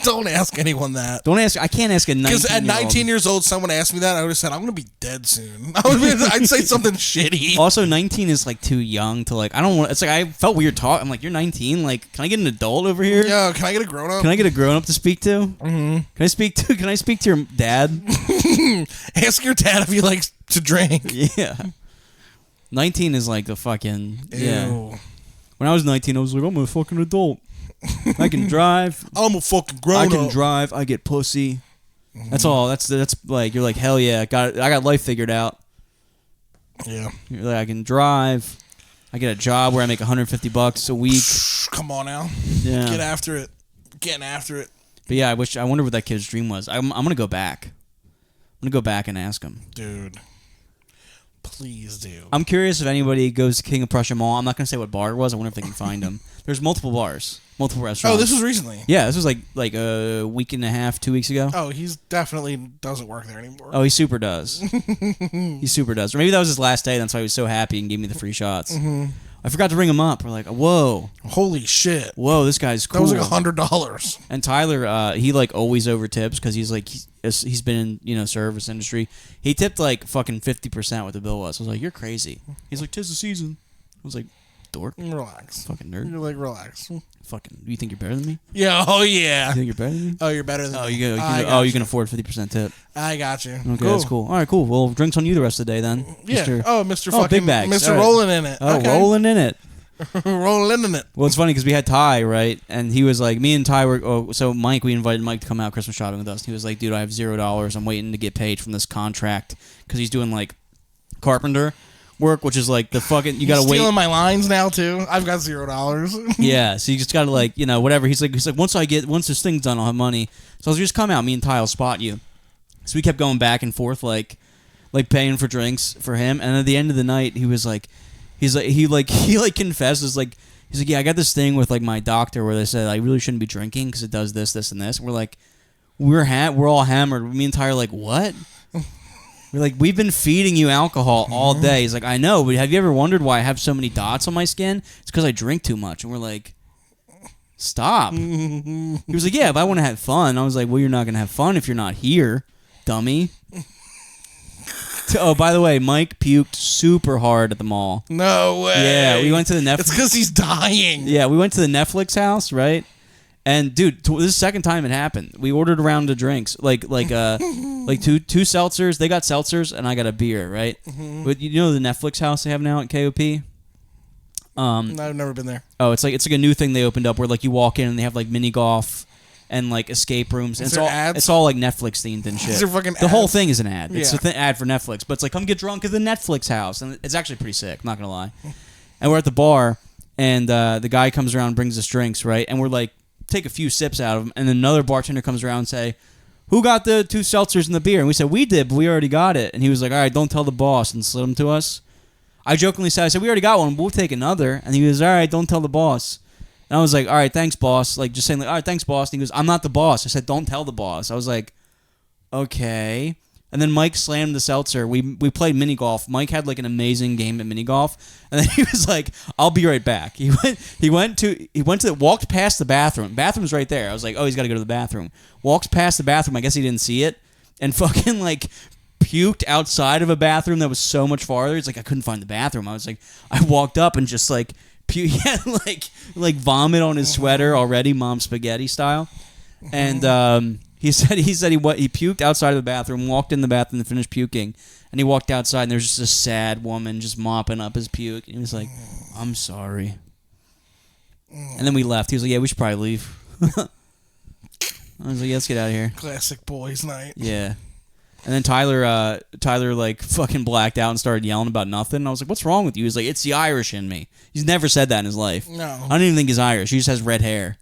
Don't ask anyone that. Don't ask. I can't ask a 19-year-old. Because at 19 years old, someone asked me that, I would have said, I'm going to be dead soon. I'd say something shitty. Also, 19 is like too young to like. I don't want. It's like I felt weird talking. I'm like, you're 19. Like, can I get an adult over here? Yo, can I get a grown up? Can I get a grown up to speak to? Mm-hmm. Can I speak to your dad? Ask your dad if he likes to drink. Yeah. 19 is like the fucking. Ew. Yeah. When I was 19, I was like, I'm a fucking adult. I can drive. I'm a fucking grown up. I can drive. I get pussy. Mm-hmm. That's all. That's like you're like hell yeah. I got life figured out. Yeah. You're like I can drive. I get a job where I make $150 a week. Come on now. Yeah. Get after it. Getting after it. But yeah, I wonder what that kid's dream was. I'm gonna go back. I'm gonna go back and ask him. Dude. Please do. I'm curious if anybody goes to King of Prussia Mall. I'm not gonna say what bar it was. I wonder if they can find them. There's multiple bars, multiple restaurants. Oh, this was recently. Yeah, this was like a week and a half, 2 weeks ago. Oh, he's definitely doesn't work there anymore. Oh, he super does. He super does. Or maybe that was his last day. That's why he was so happy and gave me the free shots. Mm-hmm. I forgot to ring him up. We're like, whoa, holy shit, whoa, this guy's cool. That was like $100. And Tyler, he like always over tips because he's like he's been in service industry. He tipped like fucking 50% what the bill was. I was like, you're crazy. He's like, 'tis the season. I was like, dork. Relax. Fucking nerd. You're like, relax. Fucking, you think you're better than me? Yeah, oh yeah. You think you're better than me? Oh, you're better than me. You can afford 50% tip. I got you. Okay, cool. That's cool. All right, cool. Well, drinks on you the rest of the day then. Yeah. Mr. Oh, fucking big bags. Mr. Right. Rolling in it. Oh, okay. rolling in it. Rolling in it. Well, it's funny because we had Ty, right? And he was like, me and Ty were, so Mike, we invited Mike to come out Christmas shopping with us. He was like, dude, I have $0. I'm waiting to get paid from this contract because he's doing like carpenter work, which is like the fucking, you gotta wait. Stealing my lines now too. I've got $0. Yeah, so you just gotta like, whatever. He's like, once this thing's done, I'll have money. So I was just come out, me and Ty will spot you. So we kept going back and forth, like paying for drinks for him. And at the end of the night, he was like, he confesses like, he's like, yeah, I got this thing with like my doctor where they said I really shouldn't be drinking because it does this, this, and this. And we're like, we're all hammered. Me and Ty are like, what? We're like, we've been feeding you alcohol all day. He's like, I know, but have you ever wondered why I have so many dots on my skin? It's because I drink too much. And we're like, stop. He was like, yeah, if I want to have fun. I was like, well, you're not going to have fun if you're not here, dummy. Oh, by the way, Mike puked super hard at the mall. No way. Yeah, we went to the Netflix. It's because he's dying. Yeah, we went to the Netflix house, right? And dude, this is the second time it happened. We ordered a round of drinks, like two seltzers. They got seltzers, and I got a beer, right? Mm-hmm. But you know the Netflix house they have now at KOP. I've never been there. Oh, it's like a new thing they opened up where like you walk in and they have like mini golf and like escape rooms. Is and there ads? It's all like Netflix themed and shit. Is there fucking the ads? whole thing is an ad. It's Yeah. an ad for Netflix, but it's like come get drunk at the Netflix house, and it's actually pretty sick. I'm not gonna lie. And we're at the bar, and the guy comes around and brings us drinks, right? And we're like take a few sips out of them, and then another bartender comes around and say, who got the 2 seltzers and the beer? And we said, we did, but we already got it. And he was like, all right, don't tell the boss, and slid them to us. I jokingly said, we already got one, we'll take another. And he was, all right, don't tell the boss. And I was like, all right, thanks, boss. Like, just saying, like, all right, thanks, boss. And he goes, I'm not the boss. I said, don't tell the boss. I was like, okay. And then Mike slammed the seltzer. We played mini golf. Mike had like an amazing game at mini golf, and then he was like, "I'll be right back." He walked past the bathroom. Bathroom's right there. I was like, "Oh, he's got to go to the bathroom." Walks past the bathroom. I guess he didn't see it, and fucking like puked outside of a bathroom that was so much farther. It's like I couldn't find the bathroom. I was like, I walked up and just like he had like vomit on his sweater already, mom spaghetti style, and He said he puked outside of the bathroom, walked in the bathroom, and finished puking, and he walked outside, and there was just a sad woman just mopping up his puke, and he was like, "I'm sorry." And then we left. He was like, "Yeah, we should probably leave." I was like, yeah, let's get out of here. Classic boys' night. Yeah. And then Tyler like fucking blacked out and started yelling about nothing. I was like, what's wrong with you? He's like, it's the Irish in me. He's never said that in his life. No. I don't even think he's Irish. He just has red hair.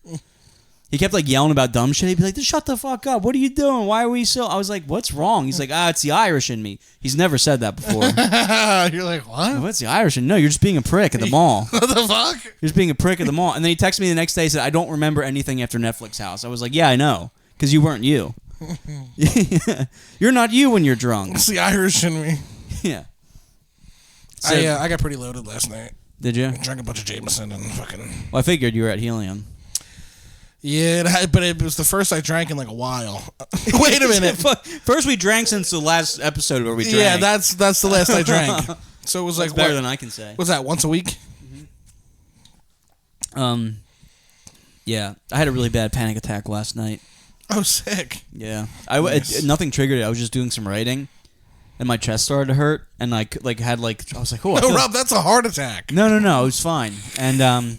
He kept like yelling about dumb shit. He'd be like, just shut the fuck up. What are you doing? Why are we so... I was like, what's wrong? He's like, it's the Irish in me. He's never said that before. You're like, what? What's the Irish in? No, you're just being a prick at the mall. What the fuck? You're just being a prick at the mall. And then he texted me the next day and said, I don't remember anything after Netflix House. I was like, yeah, I know. Because you weren't you. You're not you when you're drunk. It's the Irish in me. Yeah. So, I got pretty loaded last night. Did you? Drank a bunch of Jameson and fucking... Well, I figured you were at Helium. Yeah, but it was the first I drank in like a while. Wait a minute. First we drank since the last episode where we drank. Yeah, that's the last I drank. So it was like... better than I can say. Was that once a week? Yeah. I had a really bad panic attack last night. Oh, sick. Yeah. Nice. Nothing triggered it. I was just doing some writing, and my chest started to hurt, and I I was like, oh. No, Rob, that's a heart attack. No, it was fine. And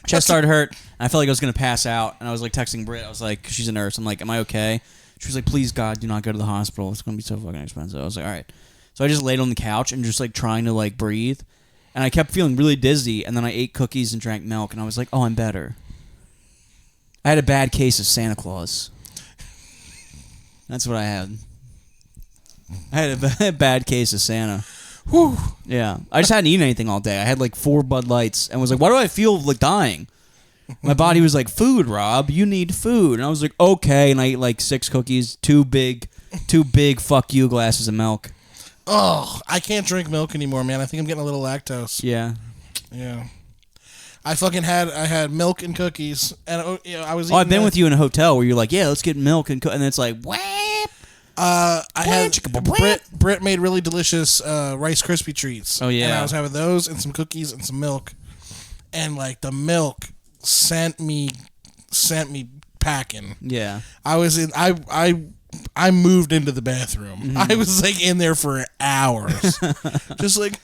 chest started to hurt, and I felt like I was going to pass out, and I was like texting Britt. I was like, she's a nurse. I'm like, am I okay? She was like, please, God, do not go to the hospital. It's going to be so fucking expensive. I was like, all right. So I just laid on the couch and just like trying to like breathe, and I kept feeling really dizzy, and then I ate cookies and drank milk, and I was like, oh, I'm better. I had a bad case of Santa Claus. That's what I had. I had a bad case of Santa. Whew. Yeah. I just hadn't eaten anything all day. I had like 4 Bud Lights and was like, why do I feel like dying? My body was like, food, Rob. You need food. And I was like, okay. And I ate like 6 cookies, 2 big fuck you glasses of milk. Oh, I can't drink milk anymore, man. I think I'm getting a little lactose. Yeah. Yeah. I had milk and cookies, and I was. I've been with you in a hotel where you're like, yeah, let's get milk and and it's like, what? I had Britt made really delicious Rice Krispie treats. Oh yeah, and I was having those and some cookies and some milk, and like the milk sent me packing. Yeah, I moved into the bathroom. Mm-hmm. I was like in there for hours, just like.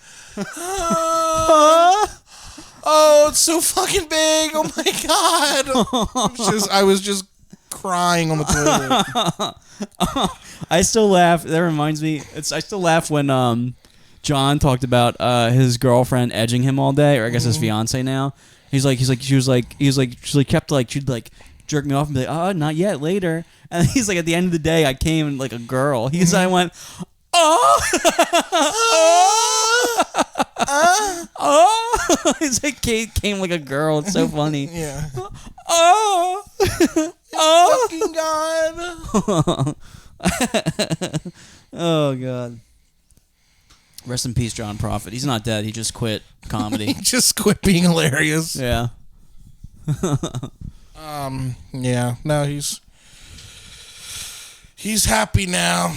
Oh, it's so fucking big! Oh my god! I was just crying on the toilet. I still laugh. That reminds me. I still laugh when John talked about his girlfriend edging him all day, or I guess his fiance now. She kept like she'd like jerk me off and be like, oh, not yet, later. And he's like, at the end of the day, I came like a girl. I went, oh. Oh, it's like Kate came like a girl. It's so funny. Yeah. Oh, fucking God. Oh God. Rest in peace, John Prophet. He's not dead. He just quit comedy. He just quit being hilarious. Yeah. Yeah. No, he's happy now.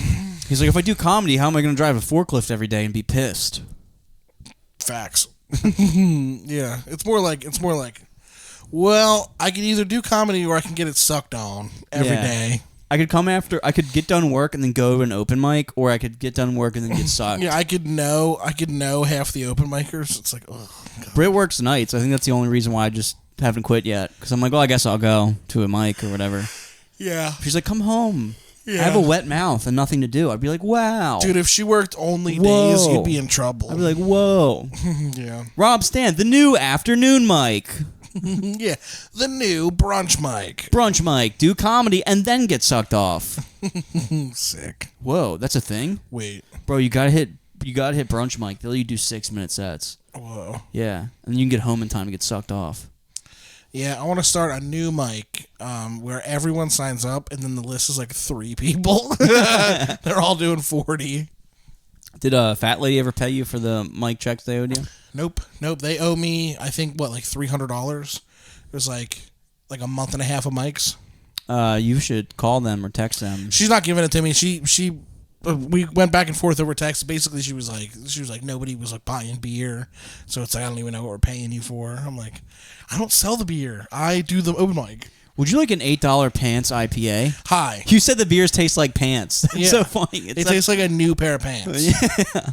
He's like, if I do comedy, how am I going to drive a forklift every day and be pissed? Facts. Yeah, it's more like, well, I can either do comedy or I can get it sucked on every day. I could get done work and then go to an open mic, or I could get done work and then get sucked. Yeah, I could know half the open micers. It's like, oh, God. Britt works nights. I think that's the only reason why I just haven't quit yet. Because I'm like, well, I guess I'll go to a mic or whatever. Yeah. She's like, come home. Yeah. I have a wet mouth and nothing to do. I'd be like, wow. Dude, if she worked only days, you'd be in trouble. I'd be like, whoa. Yeah. Rob Stan, the new afternoon mic. Yeah. The new brunch mic. Brunch mic. Do comedy and then get sucked off. Sick. Whoa, that's a thing? Wait. Bro, you gotta hit brunch mic. They'll let you do 6-minute sets. Whoa. Yeah. And then you can get home in time to get sucked off. Yeah, I want to start a new mic where everyone signs up, and then the list is like 3 people. They're all doing 40. Did Fat Lady ever pay you for the mic checks they owed you? Nope. They owe me, I think, like $300. It was like a month and a half of mics. You should call them or text them. She's not giving it to me. We went back and forth over text. Basically, she was like, nobody was like buying beer, so it's like, I don't even know what we're paying you for. I'm like, I don't sell the beer. I do the open mic. Would you like an $8 pants IPA? Hi. You said the beers taste like pants. That's so funny. They taste like a new pair of pants. Yeah.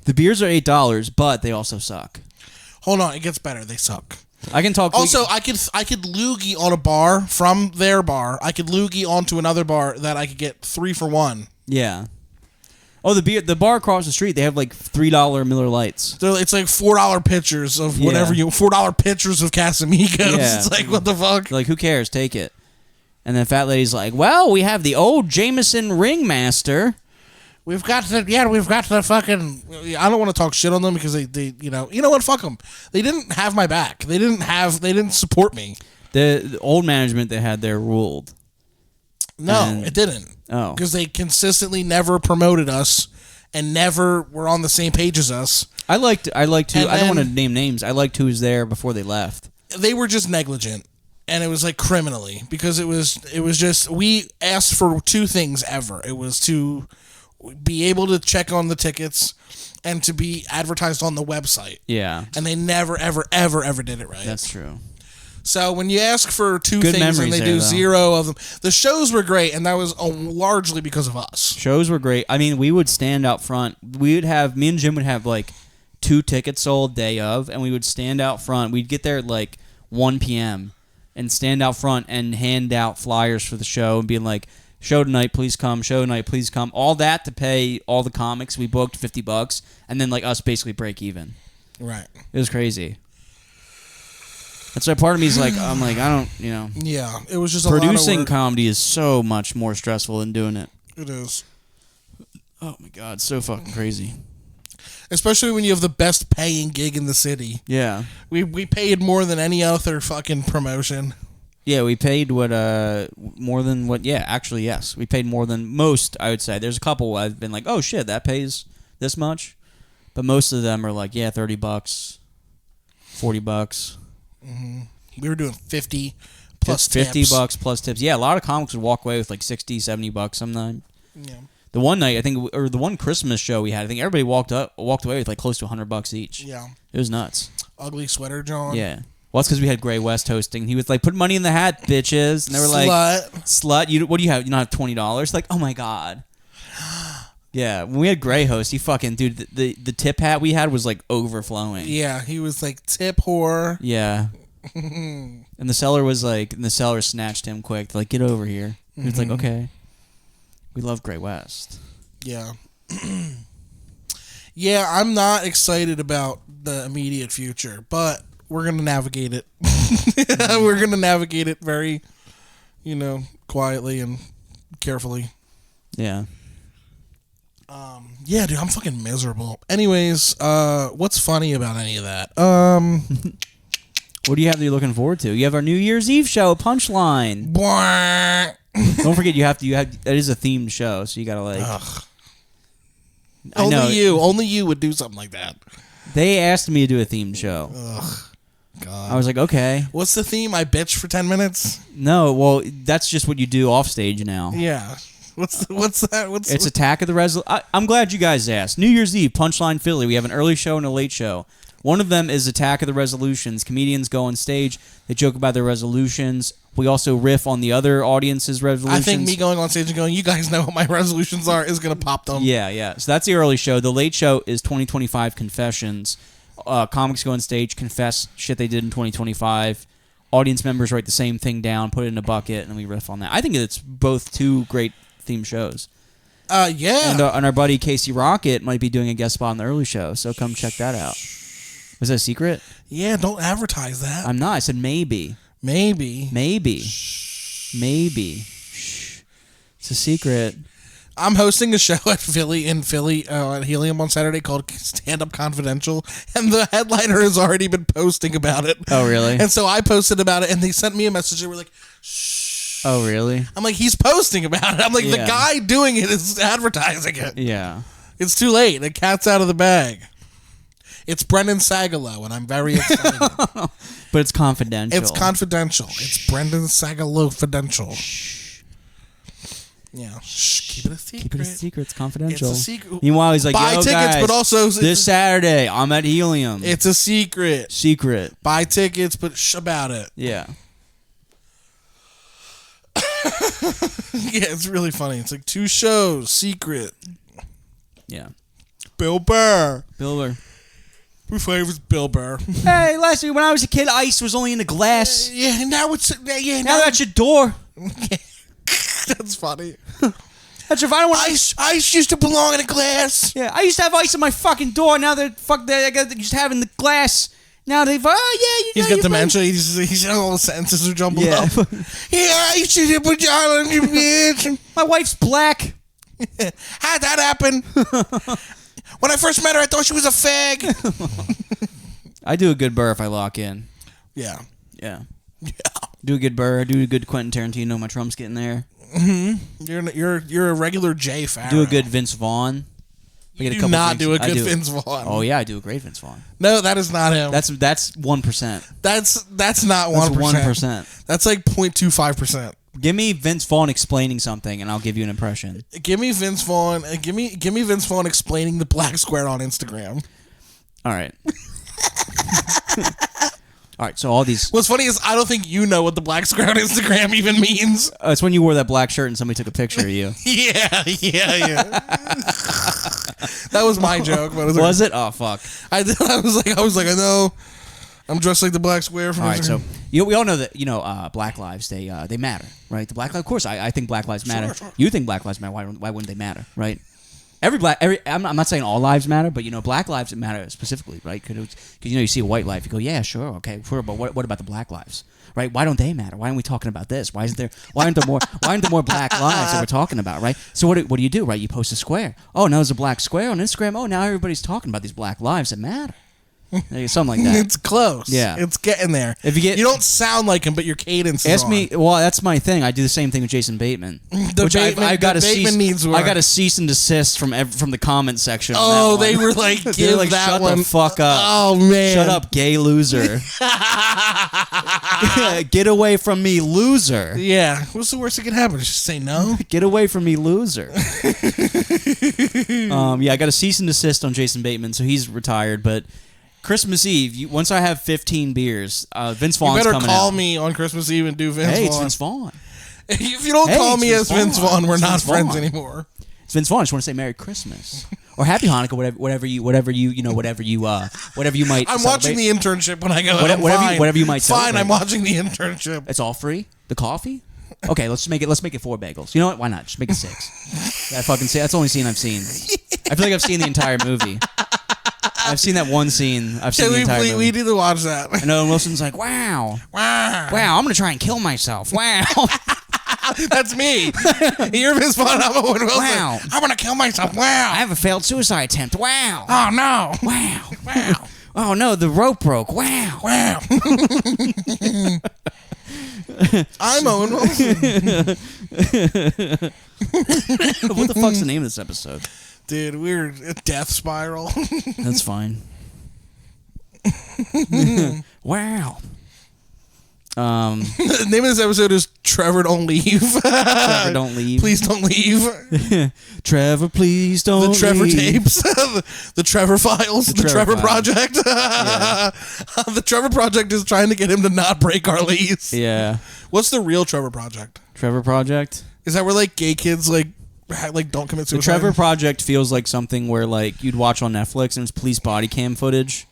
The beers are $8, but they also suck. Hold on, it gets better. They suck. I can talk. Also, I could loogie on a bar from their bar. I could loogie onto another bar that I could get 3 for 1. Yeah. Oh, the bar across the street, they have like $3 Miller Lights. It's like $4 pitchers of whatever $4 pitchers of Casamigos. Yeah. It's like, what the fuck? Like, who cares? Take it. And then fat lady's like, well, we have the old Jameson Ringmaster. We've got the fucking. I don't want to talk shit on them because they you know what, fuck them. They didn't have my back. They didn't support me. The old management they had there ruled. No, it didn't. Oh, because they consistently never promoted us and never were on the same page as us. I liked who. I don't want to name names. I liked who was there before they left. They were just negligent. And it was like criminally because it was just, we asked for 2 things ever. It was to be able to check on the tickets and to be advertised on the website. Yeah. And they never, ever, ever, ever did it right. That's true. So when you ask for 2 Good things and they do though. 0 of them, the shows were great, and that was largely because of us. Shows were great. I mean, we would stand out front. Me and Jim would have like 2 tickets sold day of, and we would stand out front. We'd get there at like 1 p.m. and stand out front and hand out flyers for the show and being like, show tonight, please come. Show tonight, please come. All that to pay all the comics. We booked $50, and then like us basically break even. Right. It was crazy. That's why part of me is like, I'm like, I don't, Yeah, it was just producing a lot of work. comedy is so much more stressful than doing it. It is. Oh my God, so fucking crazy. Especially when you have the best paying gig in the city. Yeah. We paid more than any other fucking promotion. Yeah, we paid more than what, actually, yes. We paid more than most, I would say. There's a couple I've been like, oh shit, that pays this much. But most of them are like, yeah, $30, $40. Mm-hmm. We were doing 50 plus tips. $50 plus tips. Yeah, a lot of comics would walk away with like $60, $70 sometimes. Yeah. The one night, I think, or the one Christmas show we had, I think everybody walked away with like close to $100 each. Yeah. It was nuts. Ugly Sweater John. Yeah. Well, it's because we had Gray West hosting. He was like, put money in the hat, bitches. And they were like, slut. What do you have? You don't have $20? Like, oh my God. Yeah. When we had Gray host, he fucking, dude, the tip hat we had was like overflowing. Yeah. He was like, tip whore. Yeah. And the seller snatched him quick. Like, get over here. He was like, okay. We love Gray West. Yeah. Yeah, I'm not excited about the immediate future, but we're going to navigate it. We're going to navigate it very, quietly and carefully. Yeah. Yeah, dude, I'm fucking miserable. Anyways, what's funny about any of that? What do you have that you're looking forward to? You have our New Year's Eve show, Punchline. Don't forget, you have that is a themed show, so you gotta like. Ugh. Only Only you would do something like that. They asked me to do a themed show. Ugh. God. I was like, okay. What's the theme? I bitch for 10 minutes? No, well, that's just what you do off stage now. Yeah. What's that? It's Attack of the I'm glad you guys asked. New Year's Eve, Punchline Philly. We have an early show and a late show. One of them is Attack of the Resolutions. Comedians go on stage. They joke about their resolutions. We also riff on the other audience's resolutions. I think me going on stage and going, you guys know what my resolutions are, is going to pop them. Yeah. So that's the early show. The late show is 2025 Confessions. Comics go on stage, confess shit they did in 2025. Audience members write the same thing down, put it in a bucket, and we riff on that. I think it's both 2 great theme shows. Yeah. And our buddy Casey Rocket might be doing a guest spot on the early show, so come check that out. Was that a secret? Yeah, don't advertise that. I'm not. I said maybe. Maybe. Shh. It's a secret. I'm hosting a show at Philly at Helium on Saturday called Stand Up Confidential, and the headliner has already been posting about it. Oh, really? And so I posted about it, and they sent me a message. They were like, shh. Oh, really? I'm like, he's posting about it. I'm like, the Yeah. guy doing it is advertising it. Yeah. It's too late. The cat's out of the bag. It's Brendan Sagalow, and I'm very excited. But it's confidential. It's confidential. It's Brendan Sagalow confidential. Yeah. Shh. Keep it a secret. Keep it a secret. It's confidential. It's a secret. Meanwhile, he's like, buy yo, tickets, guys, but also this Saturday, I'm at Helium. it's a secret. Secret. Buy tickets, but shh about it. Yeah. Yeah, it's really funny. It's like 2 shows, secret. Yeah. Bill Burr. My favorite's Bill Burr. Hey, last year when I was a kid, ice was only in a glass. Yeah, now it's Now that's your door. That's funny. That's if I don't want Ice used to belong in a glass. Yeah, I used to have ice in my fucking door. Now they're just having the glass. Now they've He's got dementia. He's all the sentences are jumbled up. Yeah, I used to put you on your bitch. My wife's black. How'd that happen? When I first met her, I thought she was a fag. I do a good Burr if I lock in. Yeah. Yeah. Do a good Burr. Do a good Quentin Tarantino. My Trump's getting there. Mm-hmm. You're a regular Jay Farrow. Do a good Vince Vaughn. You do not do a good Vince Vaughn. Oh yeah, I do a great Vince Vaughn. No, that is not him. That's 1%. That's not 1%. 1%. That's like 0.25%. Give me Vince Vaughn explaining something, and I'll give you an impression. Give me Vince Vaughn. Give me Vince Vaughn explaining the black square on Instagram. All right. All right. So all these. What's funny is I don't think you know what the black square on Instagram even means. It's when you wore that black shirt and somebody took a picture of you. Yeah. That was my joke. But was it? Oh fuck! I was like, I know. I'm dressed like the black square from. All right, so we all know that Black lives they matter, right? The Black lives, of course, I think Black lives matter. Sure. You think Black lives matter? Why wouldn't they matter, right? I'm not saying all lives matter, but Black lives matter specifically, right? Because you see a white life, you go, yeah, sure, okay, sure, but what about the Black lives, right? Why don't they matter? Why aren't we talking about this? Why aren't there more Black lives that we're talking about, right? So what do you do, right? You post a square. Oh, now there's a black square on Instagram. Oh, now everybody's talking about these Black lives that matter. Something like that. It's close. Yeah, it's getting there. If you don't sound like him, but your cadence is ask on. me. Well, that's my thing. I do the same thing with Jason Bateman. I got a cease and desist from the comment section. Oh, they were like, they're like, shut the fuck up. Oh man, shut up, gay loser. Get away from me, loser. Yeah, what's the worst that could happen? Just say no. Get away from me, loser. I got a cease and desist on Jason Bateman, so he's retired, but. Christmas Eve, once I have 15 beers, Vince Vaughn's coming out. You better call me on Christmas Eve and do Vince Vaughn. Hey, it's Vince Vaughn. If you don't call me as Vince Vaughn, we're not friends anymore. It's Vince Vaughn. I just want to say Merry Christmas or Happy Hanukkah, whatever you might. I'm watching the internship when I go. Whatever you might. Fine, I'm watching the internship. It's all free. The coffee. Okay, let's make it 4 bagels. You know what? Why not? Just make it 6. That's the only scene I've seen. I feel like I've seen the entire movie. I've seen that one scene. I've seen the entire movie. We need to watch that. I know, and Wilson's like, wow, I'm gonna try and kill myself. Wow. That's me. You're Vince Vaughn. I'm Owen Wilson. Wow. I'm gonna kill myself. Wow. I have a failed suicide attempt. Wow. Oh no. Wow. Wow. Oh no, the rope broke. Wow. Wow. I'm Owen Wilson. What the fuck's the name of this episode? Dude, we're a death spiral. That's fine. Wow. The name of this episode is Trevor Don't Leave. Trevor Don't Leave. Please don't leave. Trevor, please don't The Trevor leave. tapes. The Trevor files. The Trevor Project. Yeah. The Trevor Project is trying to get him to not break our lease. Yeah. What's the real Trevor Project? Trevor Project? Is that where like gay kids like don't commit suicide? The Trevor Project feels like something where like you'd watch on Netflix and it's police body cam footage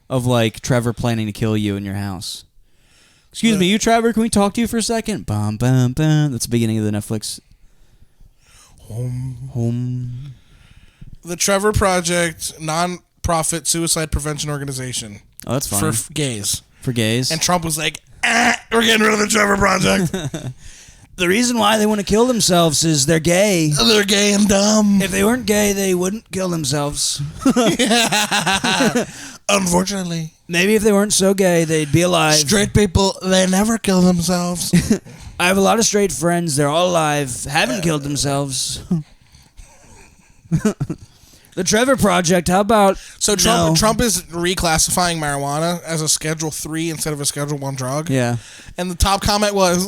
of like Trevor planning to kill you in your house. Excuse me, you Trevor, can we talk to you for a second? Bum, bum, bum. That's the beginning of the Netflix. Home. The Trevor Project, non-profit suicide prevention organization. Oh, that's fine. For gays. For gays. And Trump was like, we're getting rid of the Trevor Project. The reason why they want to kill themselves is they're gay. They're gay and dumb. If they weren't gay, they wouldn't kill themselves. Unfortunately. Maybe if they weren't so gay, they'd be alive. Straight people, they never kill themselves. I have a lot of straight friends. They're all alive. Haven't killed themselves. The Trevor Project, how about... So Trump is reclassifying marijuana as a Schedule 3 instead of a Schedule 1 drug. Yeah. And the top comment was,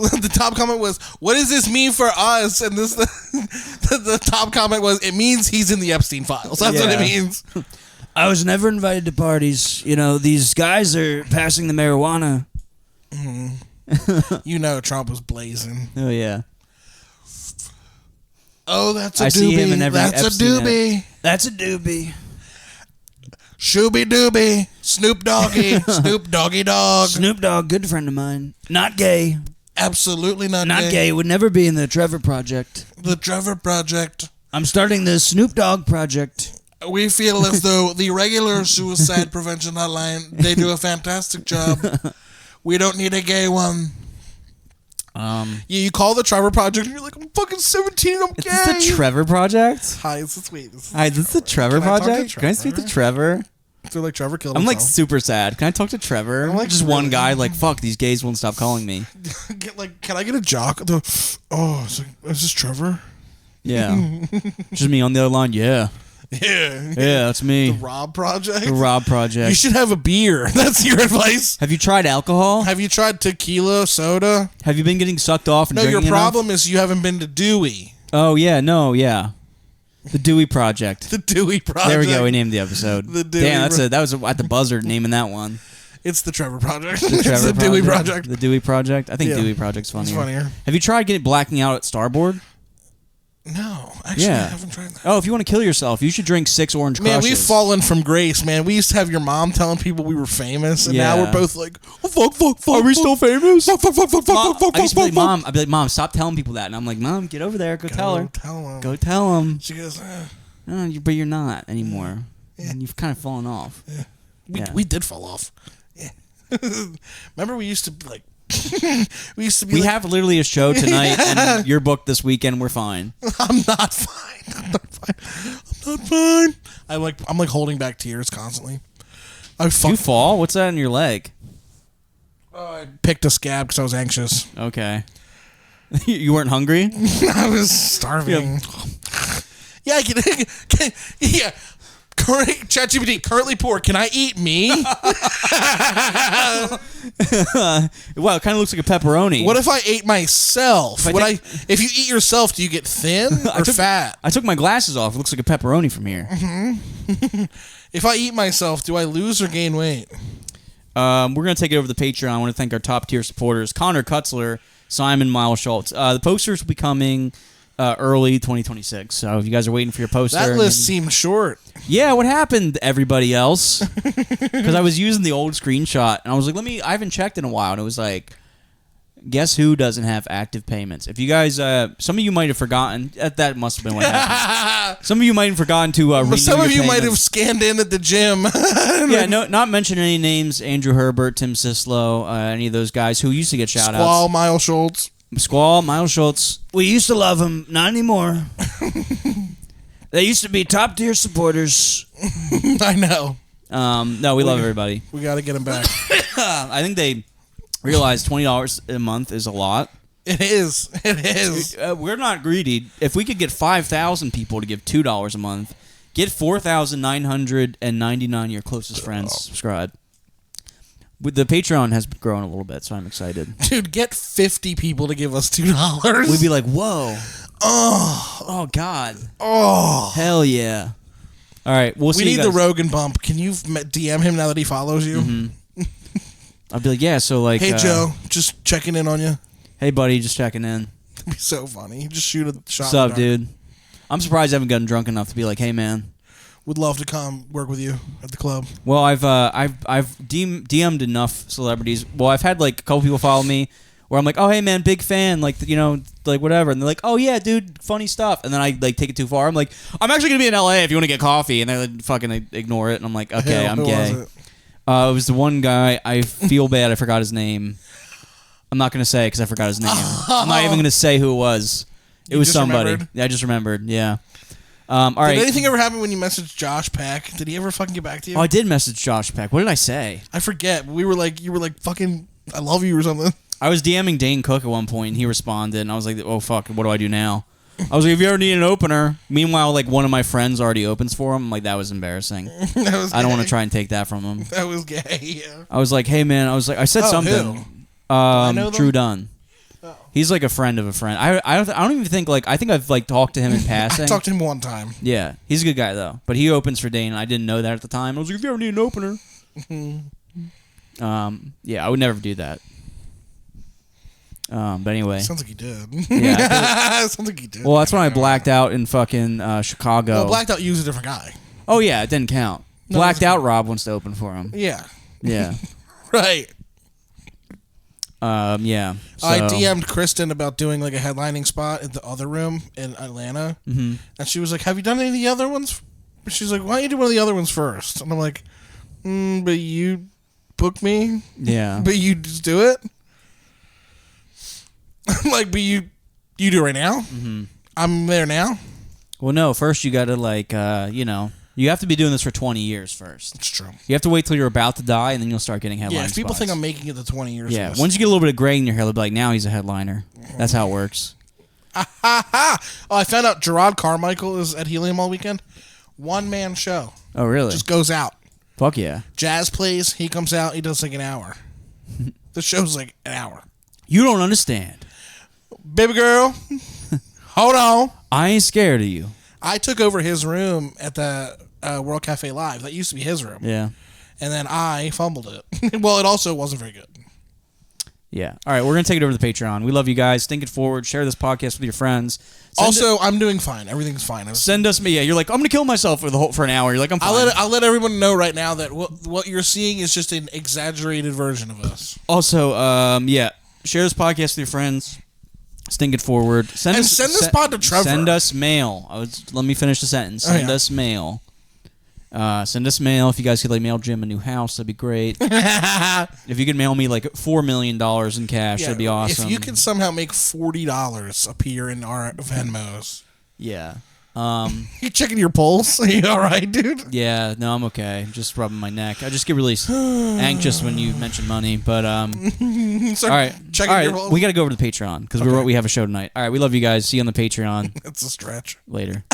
what does this mean for us? And this the top comment was, it means he's in the Epstein files. That's what it means. I was never invited to parties. You know, these guys are passing the marijuana. Mm-hmm. You know Trump was blazing. Oh, yeah. Oh, that's a doobie. See him in every That's Epstein a doobie. That's a doobie. Shooby Dooby, Snoop Doggy, Snoop Doggy Dog. Snoop Dogg, good friend of mine. Not gay. Absolutely not gay. Would never be in the Trevor Project. The Trevor Project. I'm starting the Snoop Dogg Project. We feel as though the regular suicide prevention hotline, they do a fantastic job. We don't need a gay one. You call the Trevor Project and you're like, I'm fucking 17, I'm gay. Is this the Trevor Project? Hi, this is wait. Hi, is this the Trevor Project? Can I speak to Trevor? I feel like Trevor killed I'm himself. like super sad. Can I talk to Trevor? I'm like just really- one guy, like, fuck, these gays won't stop calling me. Can I get a jock? Is this Trevor? Yeah. Just me on the other line. Yeah. Yeah. Yeah, that's me. The Rob Project? The Rob Project. You should have a beer. That's your advice. Have you tried alcohol? Have you tried tequila, soda? Have you been getting sucked off and No, your drinking problem is you haven't been to Dewey. Oh, yeah. No, yeah. The Dewey Project. The Dewey Project. There we go. We named the episode. The Dewey Damn, that was at the buzzer naming that one. It's the Trevor Project. The Trevor It's the Dewey Project. The Dewey Project. I think Yeah. Dewey Project's funnier. It's funnier. Have you tried blacking out at Starboard? No, actually, Yeah. I haven't tried that. Oh, if you want to kill yourself, you should drink 6 orange Man, crushes. we've fallen from grace, man. We used to have your mom telling people we were famous, and now Yeah. we're both like, oh, fuck. Are we still famous? Fuck. I used to be like, Mom. I'd be like, Mom, stop telling people that. And I'm like, Mom, get over there. Go tell her. Tell them. Go tell them. She goes, No, but you're not anymore. Yeah. You've kind of fallen off. Yeah. We did fall off. Yeah. Remember, we used to like. We have literally a show tonight, and you're booked this weekend. We're fine. I'm not fine. I'm like holding back tears constantly. You fall? What's that in your leg? I picked a scab because I was anxious. Okay. You weren't hungry? I was starving. Yeah, I can yeah. ChatGPT, currently poor. Can I eat me? Wow, it kind of looks like a pepperoni. What if I ate myself? If If you eat yourself, do you get thin or fat? I took my glasses off. It looks like a pepperoni from here. If I eat myself, do I lose or gain weight? We're going to take it over the Patreon. I want to thank our top tier supporters, Connor Kutzler, Simon Miles Schultz. The posters will be coming early 2026. So if you guys are waiting for your poster. That list seemed short. Yeah, what happened, everybody else? Because I was using the old screenshot, and I was like, I haven't checked in a while, and it was like, guess who doesn't have active payments? If you guys, some of you might have forgotten, that must have been what happened. Some of you might have forgotten to renew Some of your you might have payments. scanned in at the gym. Yeah, no, not mention any names, Andrew Herbert, Tim Sislow, any of those guys who used to get shout-outs. Squall, Miles Schultz. Squall, Miles Schultz. We used to love them, not anymore. They used to be top tier supporters. I know. No, we love everybody. We got to get him back. I think they realized $20 a month is a lot. It is. We're not greedy. If we could get 5,000 people to give $2 a month, get 4,999 of your closest friends subscribe. The Patreon has grown a little bit, so I'm excited. Dude, get 50 people to give us $2. We'd be like, whoa. Oh, God. Oh. Hell yeah. All right, we'll see We you need guys. the Rogan bump. Can you DM him now that he follows you? Mm-hmm. I'll be like, yeah, so like... Hey, Joe, just checking in on you. Hey, buddy, just checking in. It'd be so funny. Just shoot a shot. What's up, dude? I'm surprised I haven't gotten drunk enough to be like, hey, man. Would love to come work with you at the club. Well, I've DM'd enough celebrities. Well, I've had like a couple people follow me where I'm like, oh hey man, big fan, like like whatever, and they're like, oh yeah, dude, funny stuff, and then I like take it too far. I'm like, I'm actually gonna be in LA if you want to get coffee, and they like, fucking ignore it, and I'm like, okay, I'm Who gay. was it? It was the one guy. I feel bad. I forgot his name. I'm not gonna say because I forgot his name. I'm not even gonna say who it was. It was just somebody. remembered? Yeah, I just remembered. Yeah. All right. Did anything ever happen when you messaged Josh Peck? Did he ever fucking get back to you? Oh, I did message Josh Peck. What did I say? I forget. You were like, fucking, I love you or something. I was DMing Dane Cook at one point, and he responded, and I was like, oh, fuck, what do I do now? I was like, if you ever need an opener. Meanwhile, like, one of my friends already opens for him. I'm like, that was embarrassing. I don't want to try and take that from him. That was gay, yeah. I was like, hey, man, I said something. I know them? Drew Dunn. Oh. He's like a friend of a friend. I don't even think, like, I think I've, like, talked to him in passing. I talked to him one time. Yeah, he's a good guy, though. But he opens for Dane, and I didn't know that at the time. I was like, if you ever need an opener. Yeah, I would never do that. But anyway. Sounds like he did. Yeah. Sounds like he did. Well, that's when I blacked out in fucking Chicago. Well, blacked out, you was a different guy. Oh, yeah, it didn't count. Blacked out Rob wants to open for him. Yeah. Yeah. Right. Yeah. So. I DM'd Kristen about doing like a headlining spot at the other room in Atlanta, and she was like, "Have you done any of the other ones?" She's like, "Why don't you do one of the other ones first?" And I'm like, "But you book me, Yeah. but you just do it." I'm like, "But you do it right now. I'm there now." Well, no. First, you got to you have to be doing this for 20 years first. It's true. You have to wait till you're about to die, and then you'll start getting headline Yeah, if people spots. think I'm making it to 20 years. Yeah, once you get a little bit of gray in your hair, they'll be like, now he's a headliner. That's how it works. Oh, I found out Gerard Carmichael is at Helium all weekend. One-man show. Oh, really? Just goes out. Fuck yeah. Jazz plays. He comes out. He does like an hour. The show's like an hour. You don't understand. Baby girl, hold on. I ain't scared of you. I took over his room at the World Cafe Live. That used to be his room. Yeah. And then I fumbled it. Well, it also wasn't very good. Yeah. All right, we're going to take it over to the Patreon. We love you guys. Think it forward. Share this podcast with your friends. I'm doing fine. Everything's fine. Send us me. Yeah, you're like, I'm going to kill myself for an hour. You're like, I'm fine. I'll let everyone know right now that what you're seeing is just an exaggerated version of us. Also, share this podcast with your friends. Think it forward. Send this pod to Trevor. Send us mail. Let me finish the sentence. Send us mail. Send us mail. If you guys could mail Jim a new house, that'd be great. If you could mail me like $4 million in cash, that'd be awesome. If you could somehow make $40 appear in our Venmos. Yeah. You checking your pulse? Are you all right, dude? Yeah, no, I'm okay. Just rubbing my neck. I just get really anxious when you mention money. But all right, your pulse. We got to go over to the Patreon because we have a show tonight. All right, we love you guys. See you on the Patreon. It's a stretch. Later.